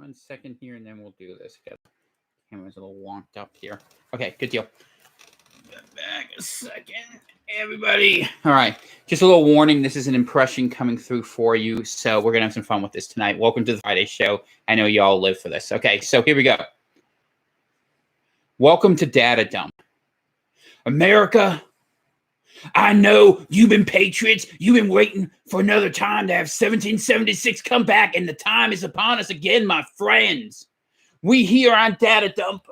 1 second here, and then we'll do this. Camera's a little wonked up here. Okay, good deal. Back a second, everybody. All right, just a little warning. This is an impression coming through for you, so we're going to have some fun with this tonight. Welcome to the Friday show. I know you all live for this. Okay, so here we go. Welcome to Data Dump. America, I know you've been patriots. You've been waiting for another time to have 1776 come back, and the time is upon us again, my friends. We here on Data Dump.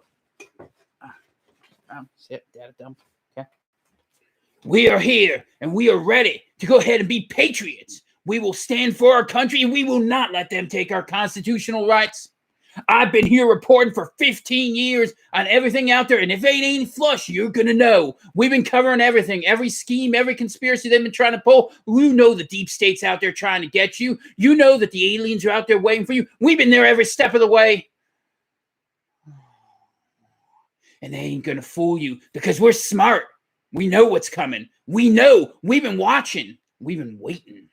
Data Dump. Okay. We are here, and we are ready to go ahead and be patriots. We will stand for our country, and we will not let them take our constitutional rights. I've been here reporting for 15 years on everything out there, and if it ain't flush, you're going to know. We've been covering everything, every scheme, every conspiracy they've been trying to pull. You know the deep state's out there trying to get you. You know that the aliens are out there waiting for you. We've been there every step of the way. And they ain't going to fool you because we're smart. We know what's coming. We know. We've been watching. We've been waiting.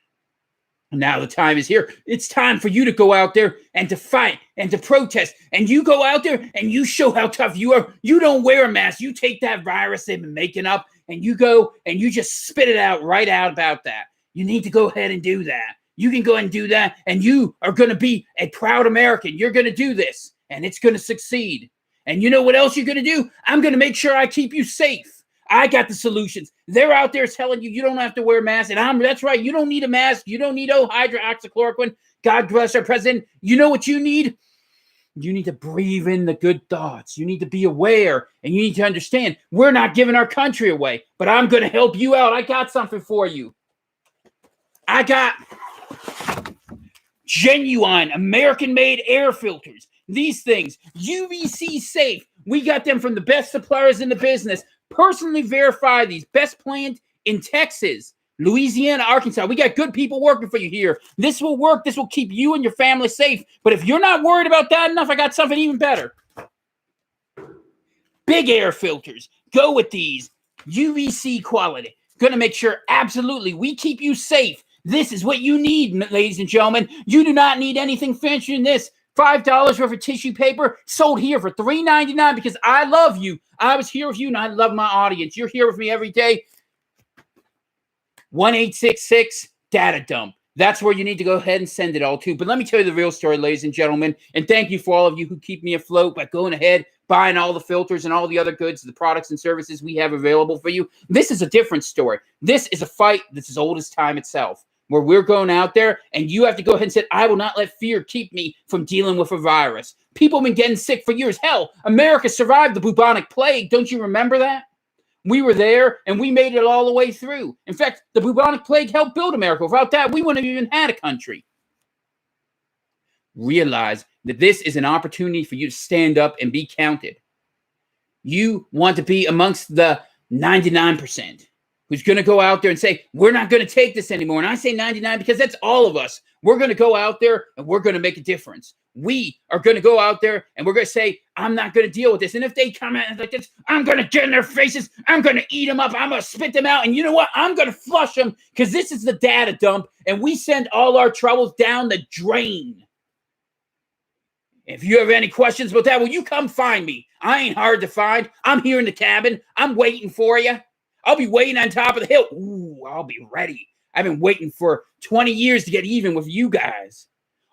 Now the time is here. It's time for you to go out there and to fight and to protest. And you go out there and you show how tough you are. You don't wear a mask. You take that virus they've been making up and you go and you just spit it out right out about that. You need to go ahead and do that. You can go ahead and do that. And you are going to be a proud American. You're going to do this and it's going to succeed. And you know what else you're going to do? I'm going to make sure I keep you safe. I got the solutions. They're out there telling you don't have to wear a mask. And that's right. You don't need a mask. You don't need hydroxychloroquine. God bless our president. You know what you need? You need to breathe in the good thoughts. You need to be aware. And you need to understand we're not giving our country away. But I'm going to help you out. I got something for you. I got genuine American-made air filters. These things, UVC safe. We got them from the best suppliers in the business. Personally verify these. Best plant in Texas, Louisiana, Arkansas. We got good people working for you here. This will work. This will keep you and your family safe. But if you're not worried about that enough, I got something even better. Big air filters. Go with these. UVC quality. Going to make sure absolutely we keep you safe. This is what you need, ladies and gentlemen. You do not need anything fancier than this. $5 worth of tissue paper sold here for $3.99 because I love you. I was here with you and I love my audience. You're here with me every day. 1-866 Data Dump. That's where you need to go ahead and send it all to. But let me tell you the real story, ladies and gentlemen. And thank you for all of you who keep me afloat by going ahead, buying all the filters and all the other goods, the products and services we have available for you. This is a different story. This is a fight that's as old as time itself. Where we're going out there and you have to go ahead and say, I will not let fear keep me from dealing with a virus. People have been getting sick for years. Hell, America survived the bubonic plague. Don't you remember that? We were there and we made it all the way through. In fact, the bubonic plague helped build America. Without that, we wouldn't have even had a country. Realize that this is an opportunity for you to stand up and be counted. You want to be amongst the 99%. Who's going to go out there and say, we're not going to take this anymore. And I say 99 because that's all of us. We're going to go out there and we're going to make a difference. We are going to go out there and we're going to say, I'm not going to deal with this. And if they come at us like this, I'm going to get in their faces. I'm going to eat them up. I'm going to spit them out. And you know what? I'm going to flush them because this is the data dump. And we send all our troubles down the drain. If you have any questions about that, well, you come find me. I ain't hard to find. I'm here in the cabin. I'm waiting for you. I'll be waiting on top of the hill. Ooh, I'll be ready. I've been waiting for 20 years to get even with you guys.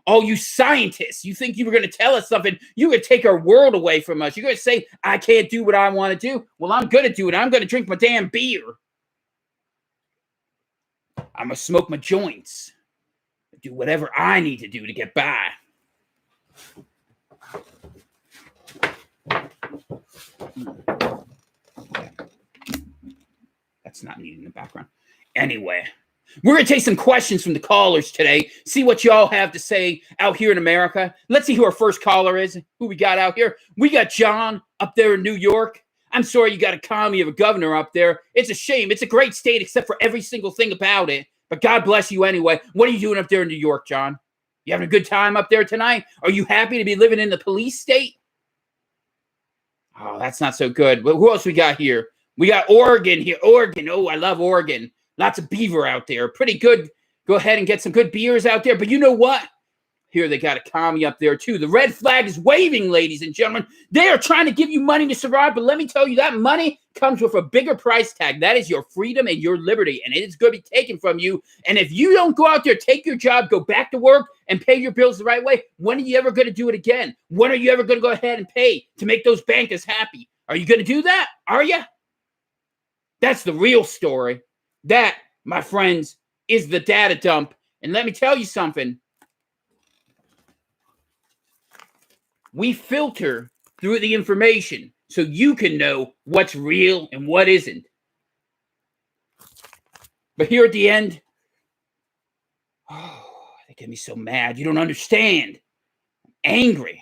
All you scientists, you think you were going to tell us something. You're going to take our world away from us. You're going to say, I can't do what I want to do. Well, I'm going to do it. I'm going to drink my damn beer. I'm going to smoke my joints. Do whatever I need to do to get by. That's not needed in the background. Anyway, we're going to take some questions from the callers today. See what y'all have to say out here in America. Let's see who our first caller is. Who we got out here. We got John up there in New York. I'm sorry you got a commie of a governor up there. It's a shame. It's a great state except for every single thing about it. But God bless you anyway. What are you doing up there in New York, John? You having a good time up there tonight? Are you happy to be living in the police state? Oh, that's not so good. But who else we got here? We got Oregon here. Oregon. Oh, I love Oregon. Lots of beaver out there. Pretty good. Go ahead and get some good beers out there. But you know what? Here, they got a commie up there, too. The red flag is waving, ladies and gentlemen. They are trying to give you money to survive, but let me tell you, that money comes with a bigger price tag. That is your freedom and your liberty, and it is going to be taken from you. And if you don't go out there, take your job, go back to work, and pay your bills the right way, when are you ever going to do it again? When are you ever going to go ahead and pay to make those bankers happy? Are you going to do that? Are you? That's the real story. That, my friends, is the data dump. And let me tell you something. We filter through the information so you can know what's real and what isn't. But here at the end, they get me so mad. You don't understand. I'm angry.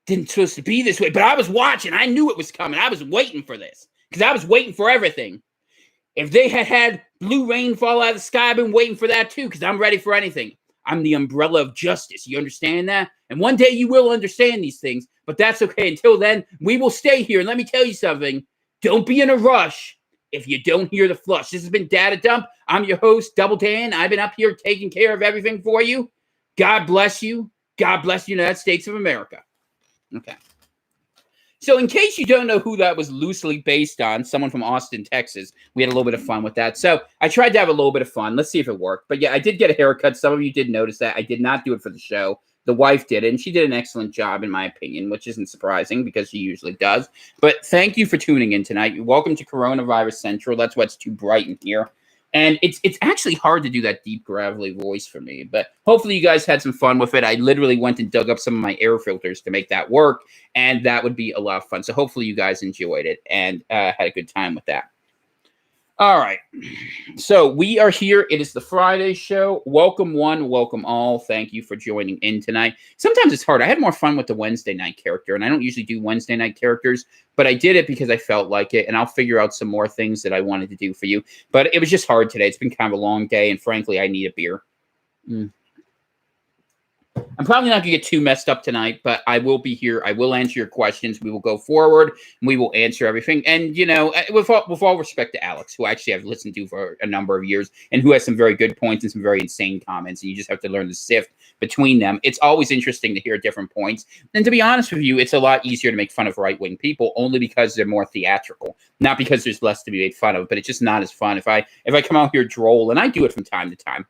Didn't supposed to be this way, but I was watching. I knew it was coming. I was waiting for this because I was waiting for everything. If they had blue rain fall out of the sky, I've been waiting for that too because I'm ready for anything. I'm the umbrella of justice. You understand that? And one day you will understand these things, but that's okay. Until then, we will stay here. And let me tell you something. Don't be in a rush if you don't hear the flush. This has been Data Dump. I'm your host, Double Dan. I've been up here taking care of everything for you. God bless you. God bless the United States of America. Okay. So in case you don't know who that was loosely based on, someone from Austin, Texas, we had a little bit of fun with that. So I tried to have a little bit of fun. Let's see if it worked. But yeah, I did get a haircut. Some of you did notice that. I did not do it for the show. The wife did it, and she did an excellent job, in my opinion, which isn't surprising because she usually does. But thank you for tuning in tonight. Welcome to Coronavirus Central. That's why it's too bright in here. And it's actually hard to do that deep, gravelly voice for me. But hopefully you guys had some fun with it. I literally went and dug up some of my air filters to make that work. And that would be a lot of fun. So hopefully you guys enjoyed it and had a good time with that. All right. So we are here. It is the Friday show. Welcome one, welcome all. Thank you for joining in tonight. Sometimes it's hard. I had more fun with the Wednesday night character, and I don't usually do Wednesday night characters, but I did it because I felt like it, and I'll figure out some more things that I wanted to do for you. But it was just hard today. It's been kind of a long day, and frankly, I need a beer. I'm probably not going to get too messed up tonight, but I will be here. I will answer your questions. We will go forward, and we will answer everything. And, you know, with all respect to Alex, who actually I've listened to for a number of years, and who has some very good points and some very insane comments, and you just have to learn to sift between them. It's always interesting to hear different points. And to be honest with you, it's a lot easier to make fun of right-wing people only because they're more theatrical, not because there's less to be made fun of, but it's just not as fun. If I come out here droll, and I do it from time to time,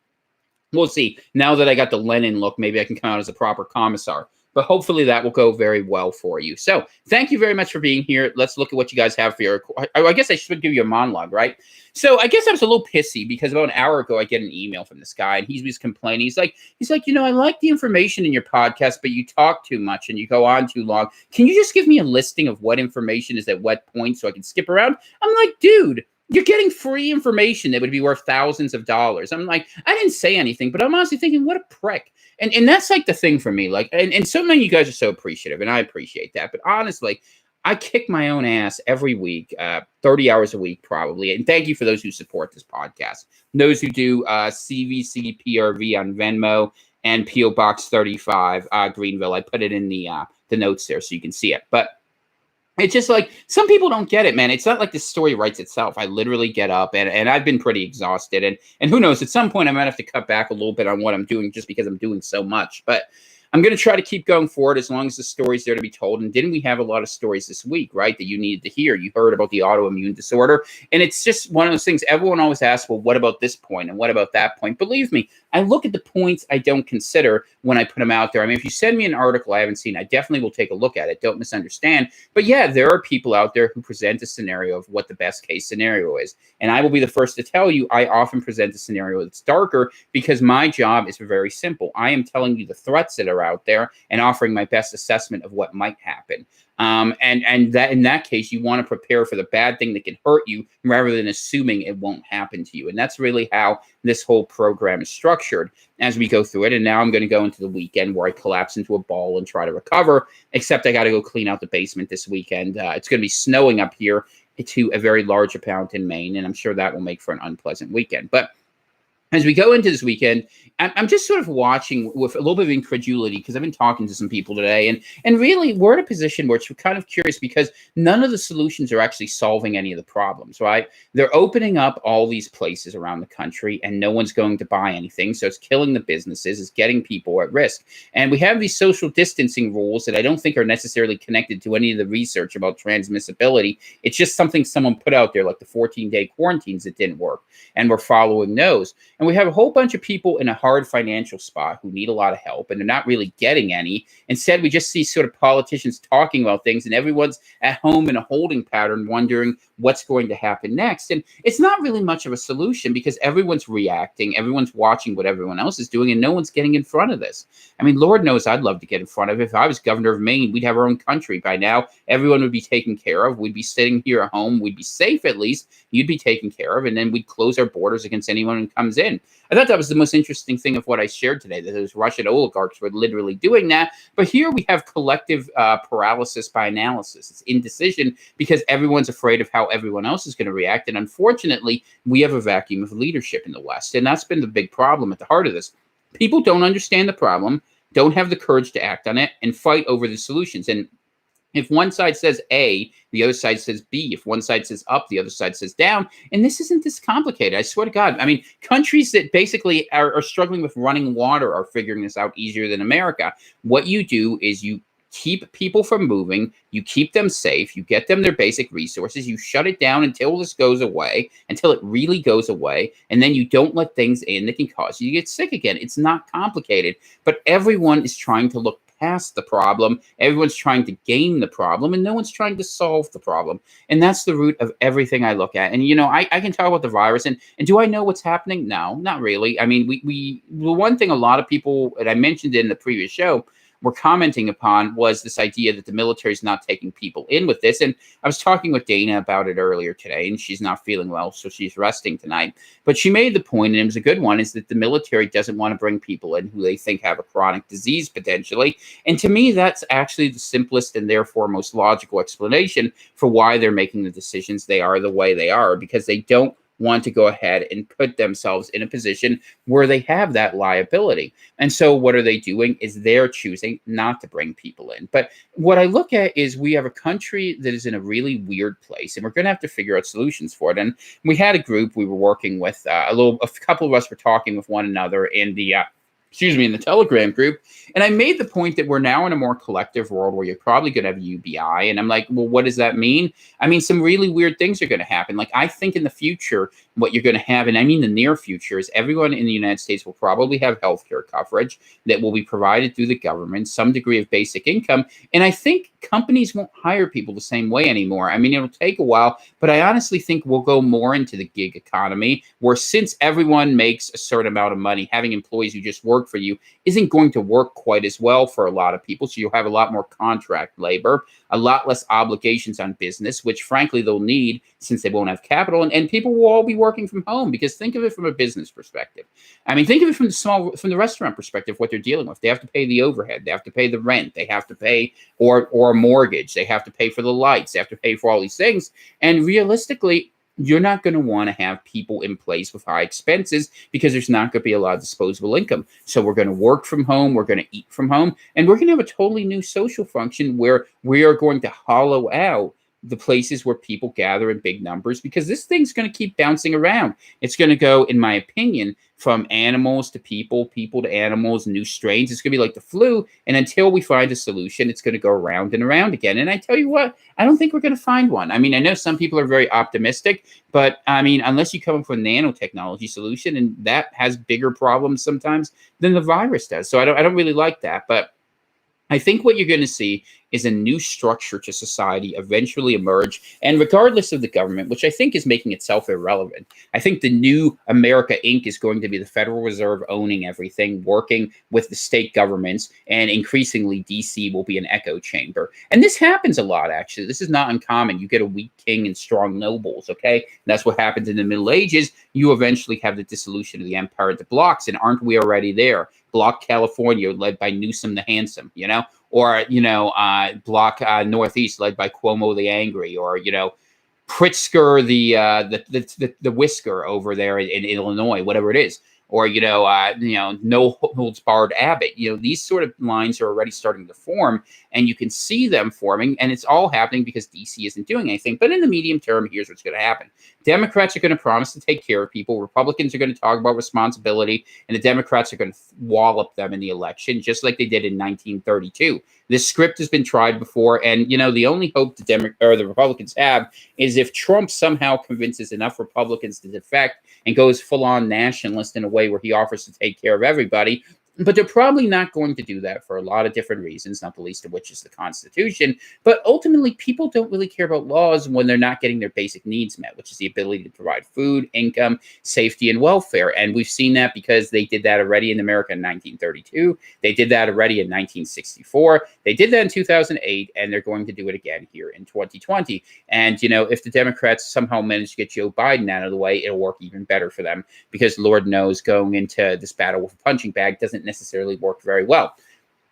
we'll see. Now that I got the Lenin look, maybe I can come out as a proper commissar. But hopefully that will go very well for you. So thank you very much for being here. Let's look at what you guys have for your... I guess I should give you a monologue, right? So I guess I was a little pissy because about an hour ago, I get an email from this guy, and he was complaining. He's like, you know, I like the information in your podcast, but you talk too much and you go on too long. Can you just give me a listing of what information is at what point so I can skip around? I'm like, dude, you're getting free information that would be worth thousands of dollars. I'm like, I didn't say anything, but I'm honestly thinking, what a prick. And that's like the thing for me. Like, and so many of you guys are so appreciative, and I appreciate that. But honestly, I kick my own ass every week, 30 hours a week probably. And thank you for those who support this podcast. Those who do CVCPRV on Venmo and PO Box 35 Greenville. I put it in the notes there so you can see it. But it's just like, some people don't get it, man. It's not like the story writes itself. I literally get up, and I've been pretty exhausted. And who knows, at some point I might have to cut back a little bit on what I'm doing just because I'm doing so much. But I'm going to try to keep going forward as long as the story's there to be told. And didn't we have a lot of stories this week, right, that you needed to hear? You heard about the autoimmune disorder. And it's just one of those things. Everyone always asks, well, what about this point? And what about that point? Believe me, I look at the points I don't consider when I put them out there. I mean, if you send me an article I haven't seen, I definitely will take a look at it. Don't misunderstand. But yeah, there are people out there who present a scenario of what the best case scenario is. And I will be the first to tell you, I often present a scenario that's darker because my job is very simple. I am telling you the threats that are out there and offering my best assessment of what might happen. And that in that case, you want to prepare for the bad thing that can hurt you rather than assuming it won't happen to you. And that's really how this whole program is structured as we go through it. And now I'm going to go into the weekend where I collapse into a ball and try to recover, except I got to go clean out the basement this weekend. It's going to be snowing up here to a very large amount in Maine, and I'm sure that will make for an unpleasant weekend. But as we go into this weekend, I'm just sort of watching with a little bit of incredulity because I've been talking to some people today, and really we're in a position where it's kind of curious because none of the solutions are actually solving any of the problems, right? They're opening up all these places around the country, and no one's going to buy anything, so it's killing the businesses, it's getting people at risk, and we have these social distancing rules that I don't think are necessarily connected to any of the research about transmissibility. It's just something someone put out there, like the 14-day quarantines that didn't work, and we're following those. And we have a whole bunch of people in a hard financial spot who need a lot of help, and they're not really getting any. Instead, we just see sort of politicians talking about things, and everyone's at home in a holding pattern, wondering what's going to happen next. And it's not really much of a solution because everyone's reacting, everyone's watching what everyone else is doing, and no one's getting in front of this. I mean, Lord knows I'd love to get in front of it. If I was governor of Maine, we'd have our own country by now. Everyone would be taken care of. We'd be sitting here at home. We'd be safe at least. You'd be taken care of, and then we'd close our borders against anyone who comes in. I thought that was the most interesting thing of what I shared today, that those Russian oligarchs were literally doing that. But here we have collective paralysis by analysis. It's indecision because everyone's afraid of how everyone else is going to react. And unfortunately, we have a vacuum of leadership in the West. And that's been the big problem at the heart of this. People don't understand the problem, don't have the courage to act on it, and fight over the solutions. And if one side says A, the other side says B. If one side says up, the other side says down. And this isn't this complicated. I swear to God. I mean, countries that basically are struggling with running water are figuring this out easier than America. What you do is you keep people from moving, you keep them safe, you get them their basic resources, you shut it down until this goes away, until it really goes away, and then you don't let things in that can cause you to get sick again. It's not complicated, but everyone is trying to look past the problem. Everyone's trying to game the problem, and no one's trying to solve the problem. And that's the root of everything I look at. And, you know, I can talk about the virus, and do I know what's happening? No, not really. I mean, the one thing a lot of people, and I mentioned it in the previous show, were commenting upon was this idea that the military is not taking people in with this. And I was talking with Dana about it earlier today, and she's not feeling well, so she's resting tonight. But she made the point, and it was a good one, is that the military doesn't want to bring people in who they think have a chronic disease potentially. And to me, that's actually the simplest and therefore most logical explanation for why they're making the decisions they are the way they are, because they don't want to go ahead and put themselves in a position where they have that liability. And so what are they doing is they're choosing not to bring people in. But what I look at is we have a country that is in a really weird place, and we're going to have to figure out solutions for it. And we had a group we were working with, a couple of us were talking with one another in the in the Telegram group. And I made the point that we're now in a more collective world where you're probably going to have UBI. And I'm like, well, what does that mean? I mean, some really weird things are going to happen. Like, I think in the future, what you're going to have, and I mean the near future, is everyone in the United States will probably have healthcare coverage that will be provided through the government, some degree of basic income. And I think companies won't hire people the same way anymore. I mean, it'll take a while, but I honestly think we'll go more into the gig economy, where since everyone makes a certain amount of money, having employees who just work for you isn't going to work quite as well for a lot of people. So you'll have a lot more contract labor, a lot less obligations on business, which frankly they'll need since they won't have capital. And people will all be working from home, because think of it from a business perspective. I mean, think of it from the restaurant perspective, what they're dealing with. They have to pay the overhead, they have to pay the rent, they have to pay or a mortgage, they have to pay for the lights, they have to pay for all these things. And realistically, you're not going to want to have people in place with high expenses, because there's not going to be a lot of disposable income. So we're going to work from home, we're going to eat from home, and we're going to have a totally new social function where we are going to hollow out the places where people gather in big numbers, because this thing's going to keep bouncing around. It's going to go, in my opinion, from animals to people, people to animals, new strains. It's going to be like the flu. And until we find a solution, it's going to go around and around again. And I tell you what, I don't think we're going to find one. I mean, I know some people are very optimistic, but I mean, unless you come up with a nanotechnology solution, and that has bigger problems sometimes than the virus does. So I don't really like that. But I think what you're going to see is a new structure to society eventually emerge. And regardless of the government, which I think is making itself irrelevant, I think the new America Inc. is going to be the Federal Reserve owning everything, working with the state governments, and increasingly DC will be an echo chamber. And this happens a lot, actually. This is not uncommon. You get a weak king and strong nobles, okay? And that's what happens in the Middle Ages. You eventually have the dissolution of the empire into blocks, and aren't we already there? Block California, led by Newsom the Handsome, you know? Or, Block Northeast, led by Cuomo the Angry, or, Pritzker the Whisker over there in Illinois, whatever it is. or no holds barred Abbott. These sort of lines are already starting to form, and you can see them forming, and it's all happening because DC isn't doing anything. But in the medium term, here's what's going to happen. Democrats are going to promise to take care of people. Republicans are going to talk about responsibility, and the Democrats are going to wallop them in the election, just like they did in 1932. This script has been tried before, and the only hope the Republicans have is if Trump somehow convinces enough Republicans to defect and goes full-on nationalist in a way where he offers to take care of everybody. But they're probably not going to do that for a lot of different reasons, not the least of which is the Constitution. But ultimately, people don't really care about laws when they're not getting their basic needs met, which is the ability to provide food, income, safety, and welfare. And we've seen that because they did that already in America in 1932. They did that already in 1964. They did that in 2008, and they're going to do it again here in 2020. And, if the Democrats somehow manage to get Joe Biden out of the way, it'll work even better for them because Lord knows going into this battle with a punching bag doesn't necessarily work very well.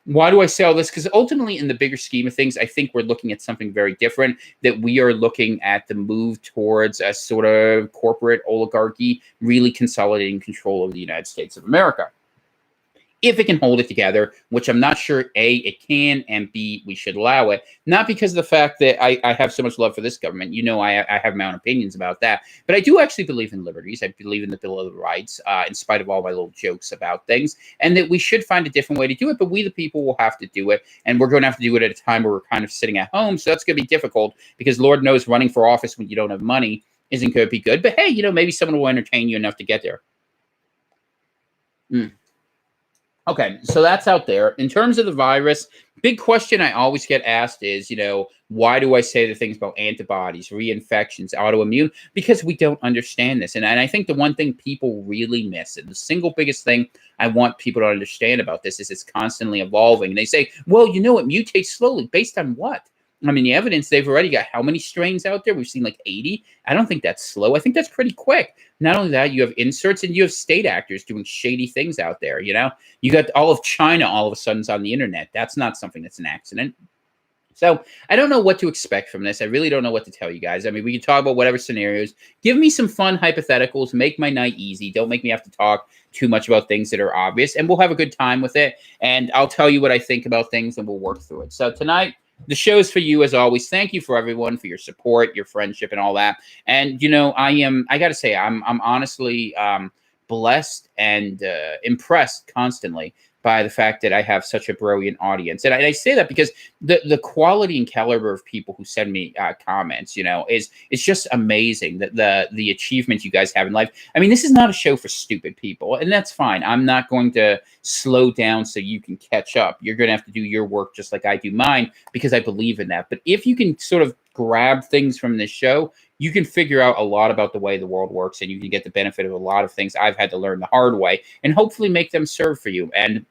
Why do I say all this? Because ultimately, in the bigger scheme of things, I think we're looking at something very different, that we are looking at the move towards a sort of corporate oligarchy really consolidating control of the United States of America. If it can hold it together, which I'm not sure, A, it can, and B, we should allow it. Not because of the fact that I have so much love for this government. I have my own opinions about that. But I do actually believe in liberties. I believe in the Bill of Rights, in spite of all my little jokes about things, and that we should find a different way to do it. But we, the people, will have to do it. And we're going to have to do it at a time where we're kind of sitting at home. So that's going to be difficult because Lord knows running for office when you don't have money isn't going to be good. But hey, maybe someone will entertain you enough to get there. Okay, so that's out there. In terms of the virus, big question I always get asked is, why do I say the things about antibodies, reinfections, autoimmune? Because we don't understand this. And I think the one thing people really miss, and the single biggest thing I want people to understand about this is it's constantly evolving. And they say, well, it mutates slowly. Based on what? I mean, the evidence, they've already got how many strains out there? We've seen like 80. I don't think that's slow. I think that's pretty quick. Not only that, you have inserts and you have state actors doing shady things out there, You got all of China all of a sudden on the internet. That's not something that's an accident. So I don't know what to expect from this. I really don't know what to tell you guys. I mean, we can talk about whatever scenarios. Give me some fun hypotheticals. Make my night easy. Don't make me have to talk too much about things that are obvious. And we'll have a good time with it. And I'll tell you what I think about things and we'll work through it. So tonight, the show's for you as always. Thank you for everyone for your support, your friendship, and all that. And I got to say, I'm honestly blessed and impressed constantly by the fact that I have such a brilliant audience. And I say that because the quality and caliber of people who send me comments, is just amazing. That the achievements you guys have in life. I mean, this is not a show for stupid people, and that's fine. I'm not going to slow down so you can catch up. You're going to have to do your work just like I do mine because I believe in that. But if you can sort of grab things from this show, you can figure out a lot about the way the world works, and you can get the benefit of a lot of things I've had to learn the hard way, and hopefully make them serve for you. And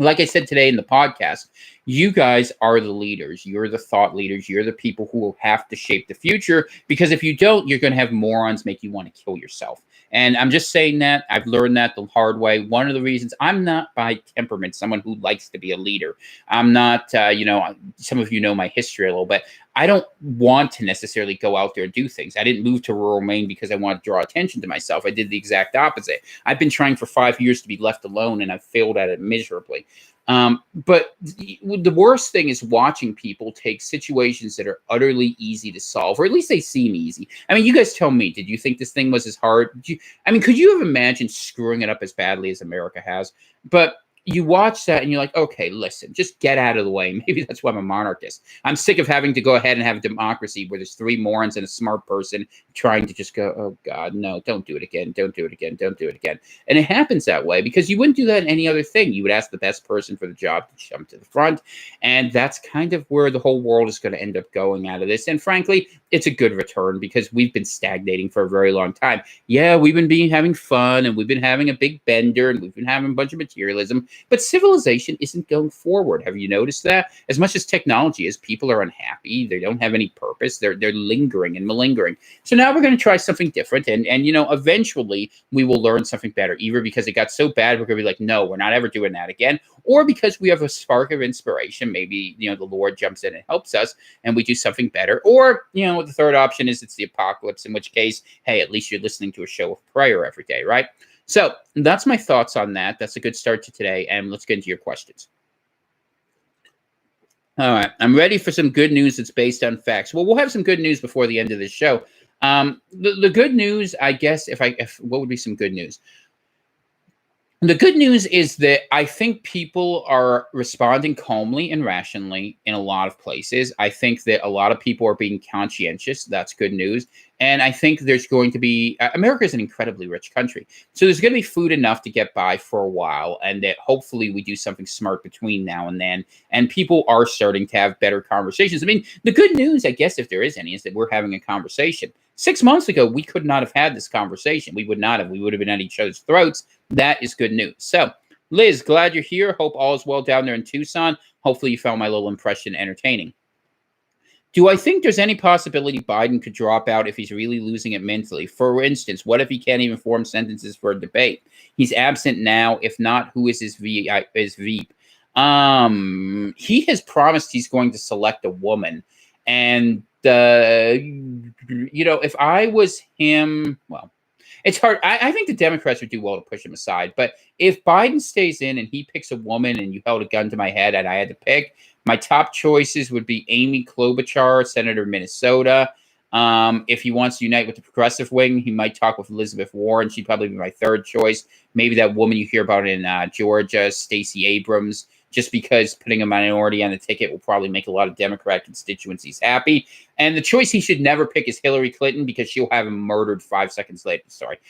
like I said today in the podcast, you guys are the leaders. You're the thought leaders. You're the people who will have to shape the future, because if you don't, you're going to have morons make you want to kill yourself. And I'm just saying that. I've learned that the hard way. One of the reasons I'm not by temperament someone who likes to be a leader. I'm not, some of you know my history a little bit. I don't want to necessarily go out there and do things. I didn't move to rural Maine because I wanted to draw attention to myself. I did the exact opposite. I've been trying for 5 years to be left alone, and I've failed at it miserably. But the worst thing is watching people take situations that are utterly easy to solve, or at least they seem easy. I mean, you guys tell me, did you think this thing was as hard? Could you have imagined screwing it up as badly as America has? But you watch that and you're like, okay, listen, just get out of the way. Maybe that's why I'm a monarchist. I'm sick of having to go ahead and have a democracy where there's 3 morons and a smart person trying to just go, oh God, no, don't do it again. Don't do it again. Don't do it again. And it happens that way because you wouldn't do that in any other thing. You would ask the best person for the job to jump to the front. And that's kind of where the whole world is going to end up going out of this. And frankly, it's a good return because we've been stagnating for a very long time. Yeah, we've been having fun, and we've been having a big bender, and we've been having a bunch of materialism. But civilization isn't going forward. Have you noticed that? As much as technology is, people are unhappy. They don't have any purpose. They're lingering and malingering. So now we're going to try something different. And eventually we will learn something better, either because it got so bad, we're going to be like, no, we're not ever doing that again. Or because we have a spark of inspiration. Maybe, the Lord jumps in and helps us and we do something better. Or, the third option is it's the apocalypse, in which case, hey, at least you're listening to a show of prayer every day, right? So that's my thoughts on that. That's a good start to today. And let's get into your questions. All right. I'm ready for some good news that's based on facts. Well, we'll have some good news before the end of this show. The good news, I guess, if what would be some good news? The good news is that I think people are responding calmly and rationally in a lot of places. I think that a lot of people are being conscientious. That's good news. And I think there's going to be America is an incredibly rich country. So there's going to be food enough to get by for a while. And that hopefully we do something smart between now and then. And people are starting to have better conversations. I mean, the good news, I guess, if there is any, is that we're having a conversation. 6 months ago, we could not have had this conversation. We would not have. We would have been at each other's throats. That is good news. So, Liz, glad you're here. Hope all is well down there in Tucson. Hopefully you found my little impression entertaining. Do I think there's any possibility Biden could drop out if he's really losing it mentally? For instance, what if he can't even form sentences for a debate? He's absent now. If not, who is his VP? He has promised he's going to select a woman. And, if I was him, well, it's hard. I think the Democrats would do well to push him aside. But if Biden stays in and he picks a woman and you held a gun to my head and I had to pick, my top choices would be Amy Klobuchar, Senator of Minnesota. If he wants to unite with the progressive wing, he might talk with Elizabeth Warren. She'd probably be my third choice. Maybe that woman you hear about in Georgia, Stacey Abrams, just because putting a minority on the ticket will probably make a lot of Democrat constituencies happy. And the choice he should never pick is Hillary Clinton because she'll have him murdered 5 seconds later. Sorry.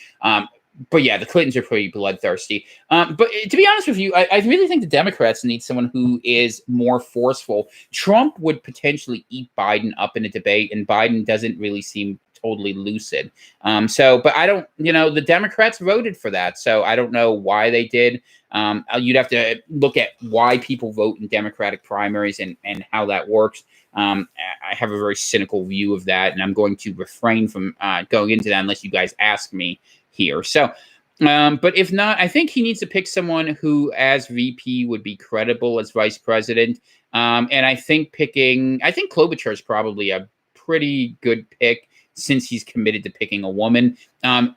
But yeah, the Clintons are pretty bloodthirsty. But to be honest with you, I really think the Democrats need someone who is more forceful. Trump would potentially eat Biden up in a debate, and Biden doesn't really seem totally lucid. But I don't, the Democrats voted for that. So I don't know why they did. You'd have to look at why people vote in Democratic primaries and how that works. I have a very cynical view of that, and I'm going to refrain from going into that unless you guys ask me here. So, but if not, I think he needs to pick someone who, as VP, would be credible as vice president. And I think Klobuchar is probably a pretty good pick since he's committed to picking a woman.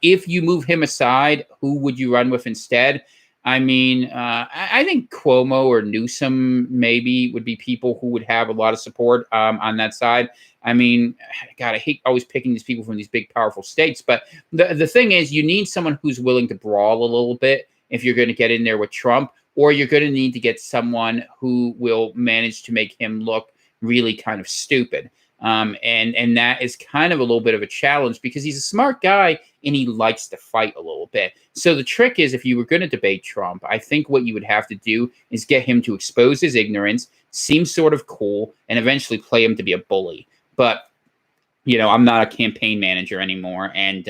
If you move him aside, who would you run with instead? I mean, I think Cuomo or Newsom maybe would be people who would have a lot of support on that side. I mean, God, I hate always picking these people from these big, powerful states. But the thing is, you need someone who's willing to brawl a little bit if you're going to get in there with Trump, or you're going to need to get someone who will manage to make him look really kind of stupid. And that is kind of a little bit of a challenge because he's a smart guy and he likes to fight a little bit. So the trick is, if you were going to debate Trump, I think what you would have to do is get him to expose his ignorance, seem sort of cool, and eventually play him to be a bully. But, I'm not a campaign manager anymore, and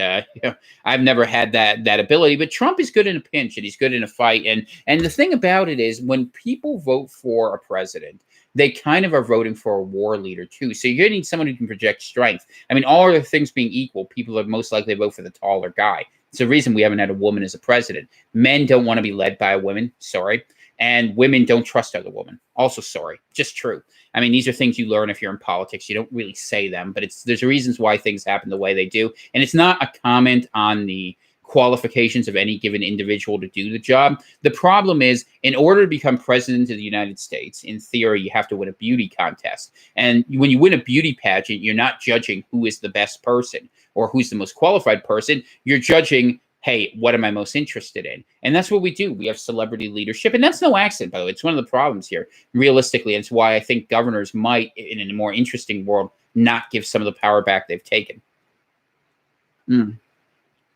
I've never had that ability. But Trump is good in a pinch, and he's good in a fight. And the thing about it is, when people vote for a president, they kind of are voting for a war leader too. So you're going to need someone who can project strength. I mean, all other things being equal, people are most likely to vote for the taller guy. It's the reason we haven't had a woman as a president. Men don't want to be led by a woman. Sorry. And women don't trust other women. Also, sorry. Just true. I mean, these are things you learn if you're in politics. You don't really say them, but there's reasons why things happen the way they do. And it's not a comment on the qualifications of any given individual to do the job. The problem is, in order to become president of the United States, in theory, you have to win a beauty contest. And when you win a beauty pageant, you're not judging who is the best person or who's the most qualified person. You're judging, hey, what am I most interested in? And that's what we do. We have celebrity leadership. And that's no accident, by the way. It's one of the problems here, realistically. And it's why I think governors might, in a more interesting world, not give some of the power back they've taken.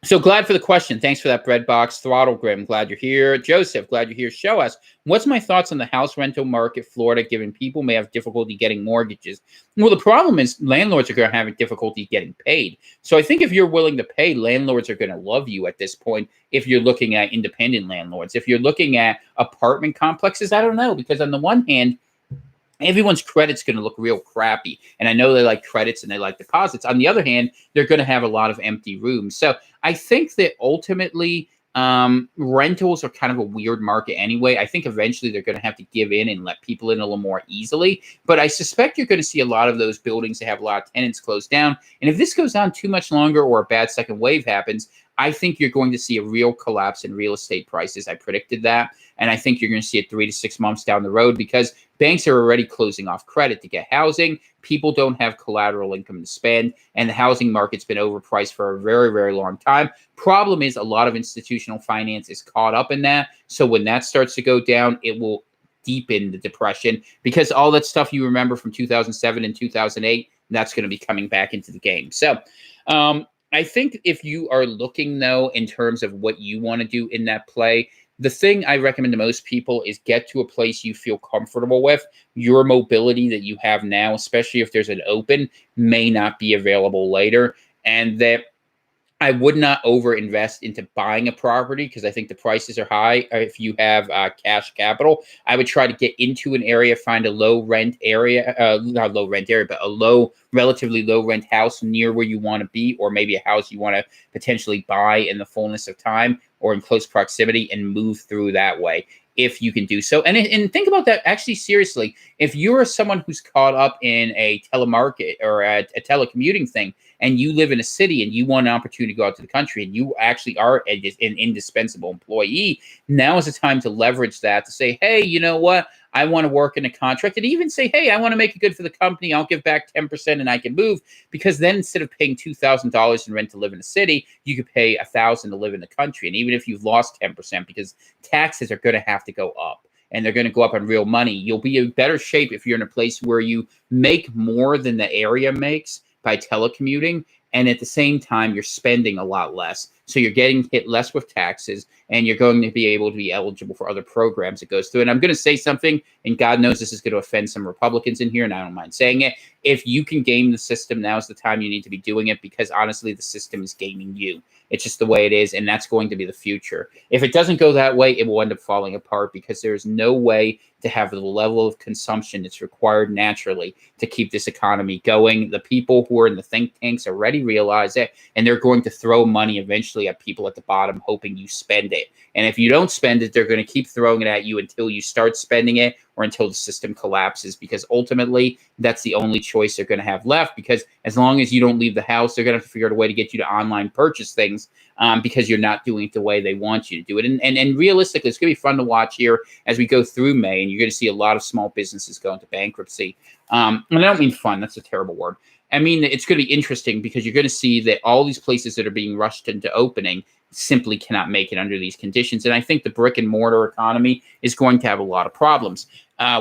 So glad for the question. Thanks for that, Breadbox. Throttle Grim, glad you're here. Joseph, glad you're here. Show us, what's my thoughts on the house rental market, Florida, given people may have difficulty getting mortgages? Well, the problem is landlords are going to have difficulty getting paid. So I think if you're willing to pay, landlords are going to love you at this point if you're looking at independent landlords. If you're looking at apartment complexes, I don't know, because on the one hand, everyone's credit's going to look real crappy. And I know they like credits and they like deposits. On the other hand, they're going to have a lot of empty rooms. So I think that ultimately rentals are kind of a weird market anyway. I think eventually they're going to have to give in and let people in a little more easily. But I suspect you're going to see a lot of those buildings that have a lot of tenants close down. And if this goes on too much longer or a bad second wave happens, I think you're going to see a real collapse in real estate prices. I predicted that. And I think you're going to see it 3 to 6 months down the road because banks are already closing off credit to get housing. People don't have collateral income to spend, and the housing market's been overpriced for a very, very long time. Problem is, a lot of institutional finance is caught up in that. So when that starts to go down, it will deepen the depression because all that stuff you remember from 2007 and 2008, that's going to be coming back into the game. So I think if you are looking, though, in terms of what you want to do in that play, the thing I recommend to most people is get to a place you feel comfortable with. Your mobility that you have now, especially if there's an open, may not be available later. And that I would not overinvest into buying a property because I think the prices are high. If you have cash capital, I would try to get into an area, find a low rent area, not low rent area, but a relatively low rent house near where you want to be, or maybe a house you want to potentially buy in the fullness of time or in close proximity and move through that way if you can do so. And think about that actually seriously. If you're someone who's caught up in a telemarket or a telecommuting thing, and you live in a city and you want an opportunity to go out to the country and you actually are an indispensable employee, now is the time to leverage that to say, hey, you know what? I want to work in a contract, and even say, hey, I want to make it good for the company. I'll give back 10% and I can move, because then instead of paying $2,000 in rent to live in a city, you could pay $1,000 to live in the country. And even if you've lost 10%, because taxes are going to have to go up, and they're going to go up on real money, you'll be in better shape if you're in a place where you make more than the area makes by telecommuting, and at the same time you're spending a lot less, so you're getting hit less with taxes, and you're going to be able to be eligible for other programs it goes through. And I'm going to say something, and God knows this is going to offend some Republicans in here, and I don't mind saying it. If you can game the system, now is the time you need to be doing it, because honestly the system is gaming you. It's just the way it is, and that's going to be the future. If it doesn't go that way, it will end up falling apart, because there's no way to have the level of consumption that's required naturally to keep this economy going. The people who are in the think tanks already realize it, and they're going to throw money eventually at people at the bottom, hoping you spend it. And if you don't spend it, they're going to keep throwing it at you until you start spending it, or until the system collapses, because ultimately that's the only choice they're going to have left. Because as long as you don't leave the house, they're going to have to figure out a way to get you to online purchase things, because you're not doing it the way they want you to do it. And realistically, it's going to be fun to watch here as we go through May, and you're going to see a lot of small businesses go into bankruptcy. And I don't mean fun. That's a terrible word. I mean, it's going to be interesting, because you're going to see that all these places that are being rushed into opening simply cannot make it under these conditions. And I think the brick and mortar economy is going to have a lot of problems.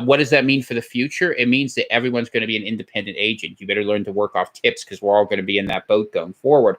What does that mean for the future? It means that everyone's going to be an independent agent. You better learn to work off tips, because we're all going to be in that boat going forward.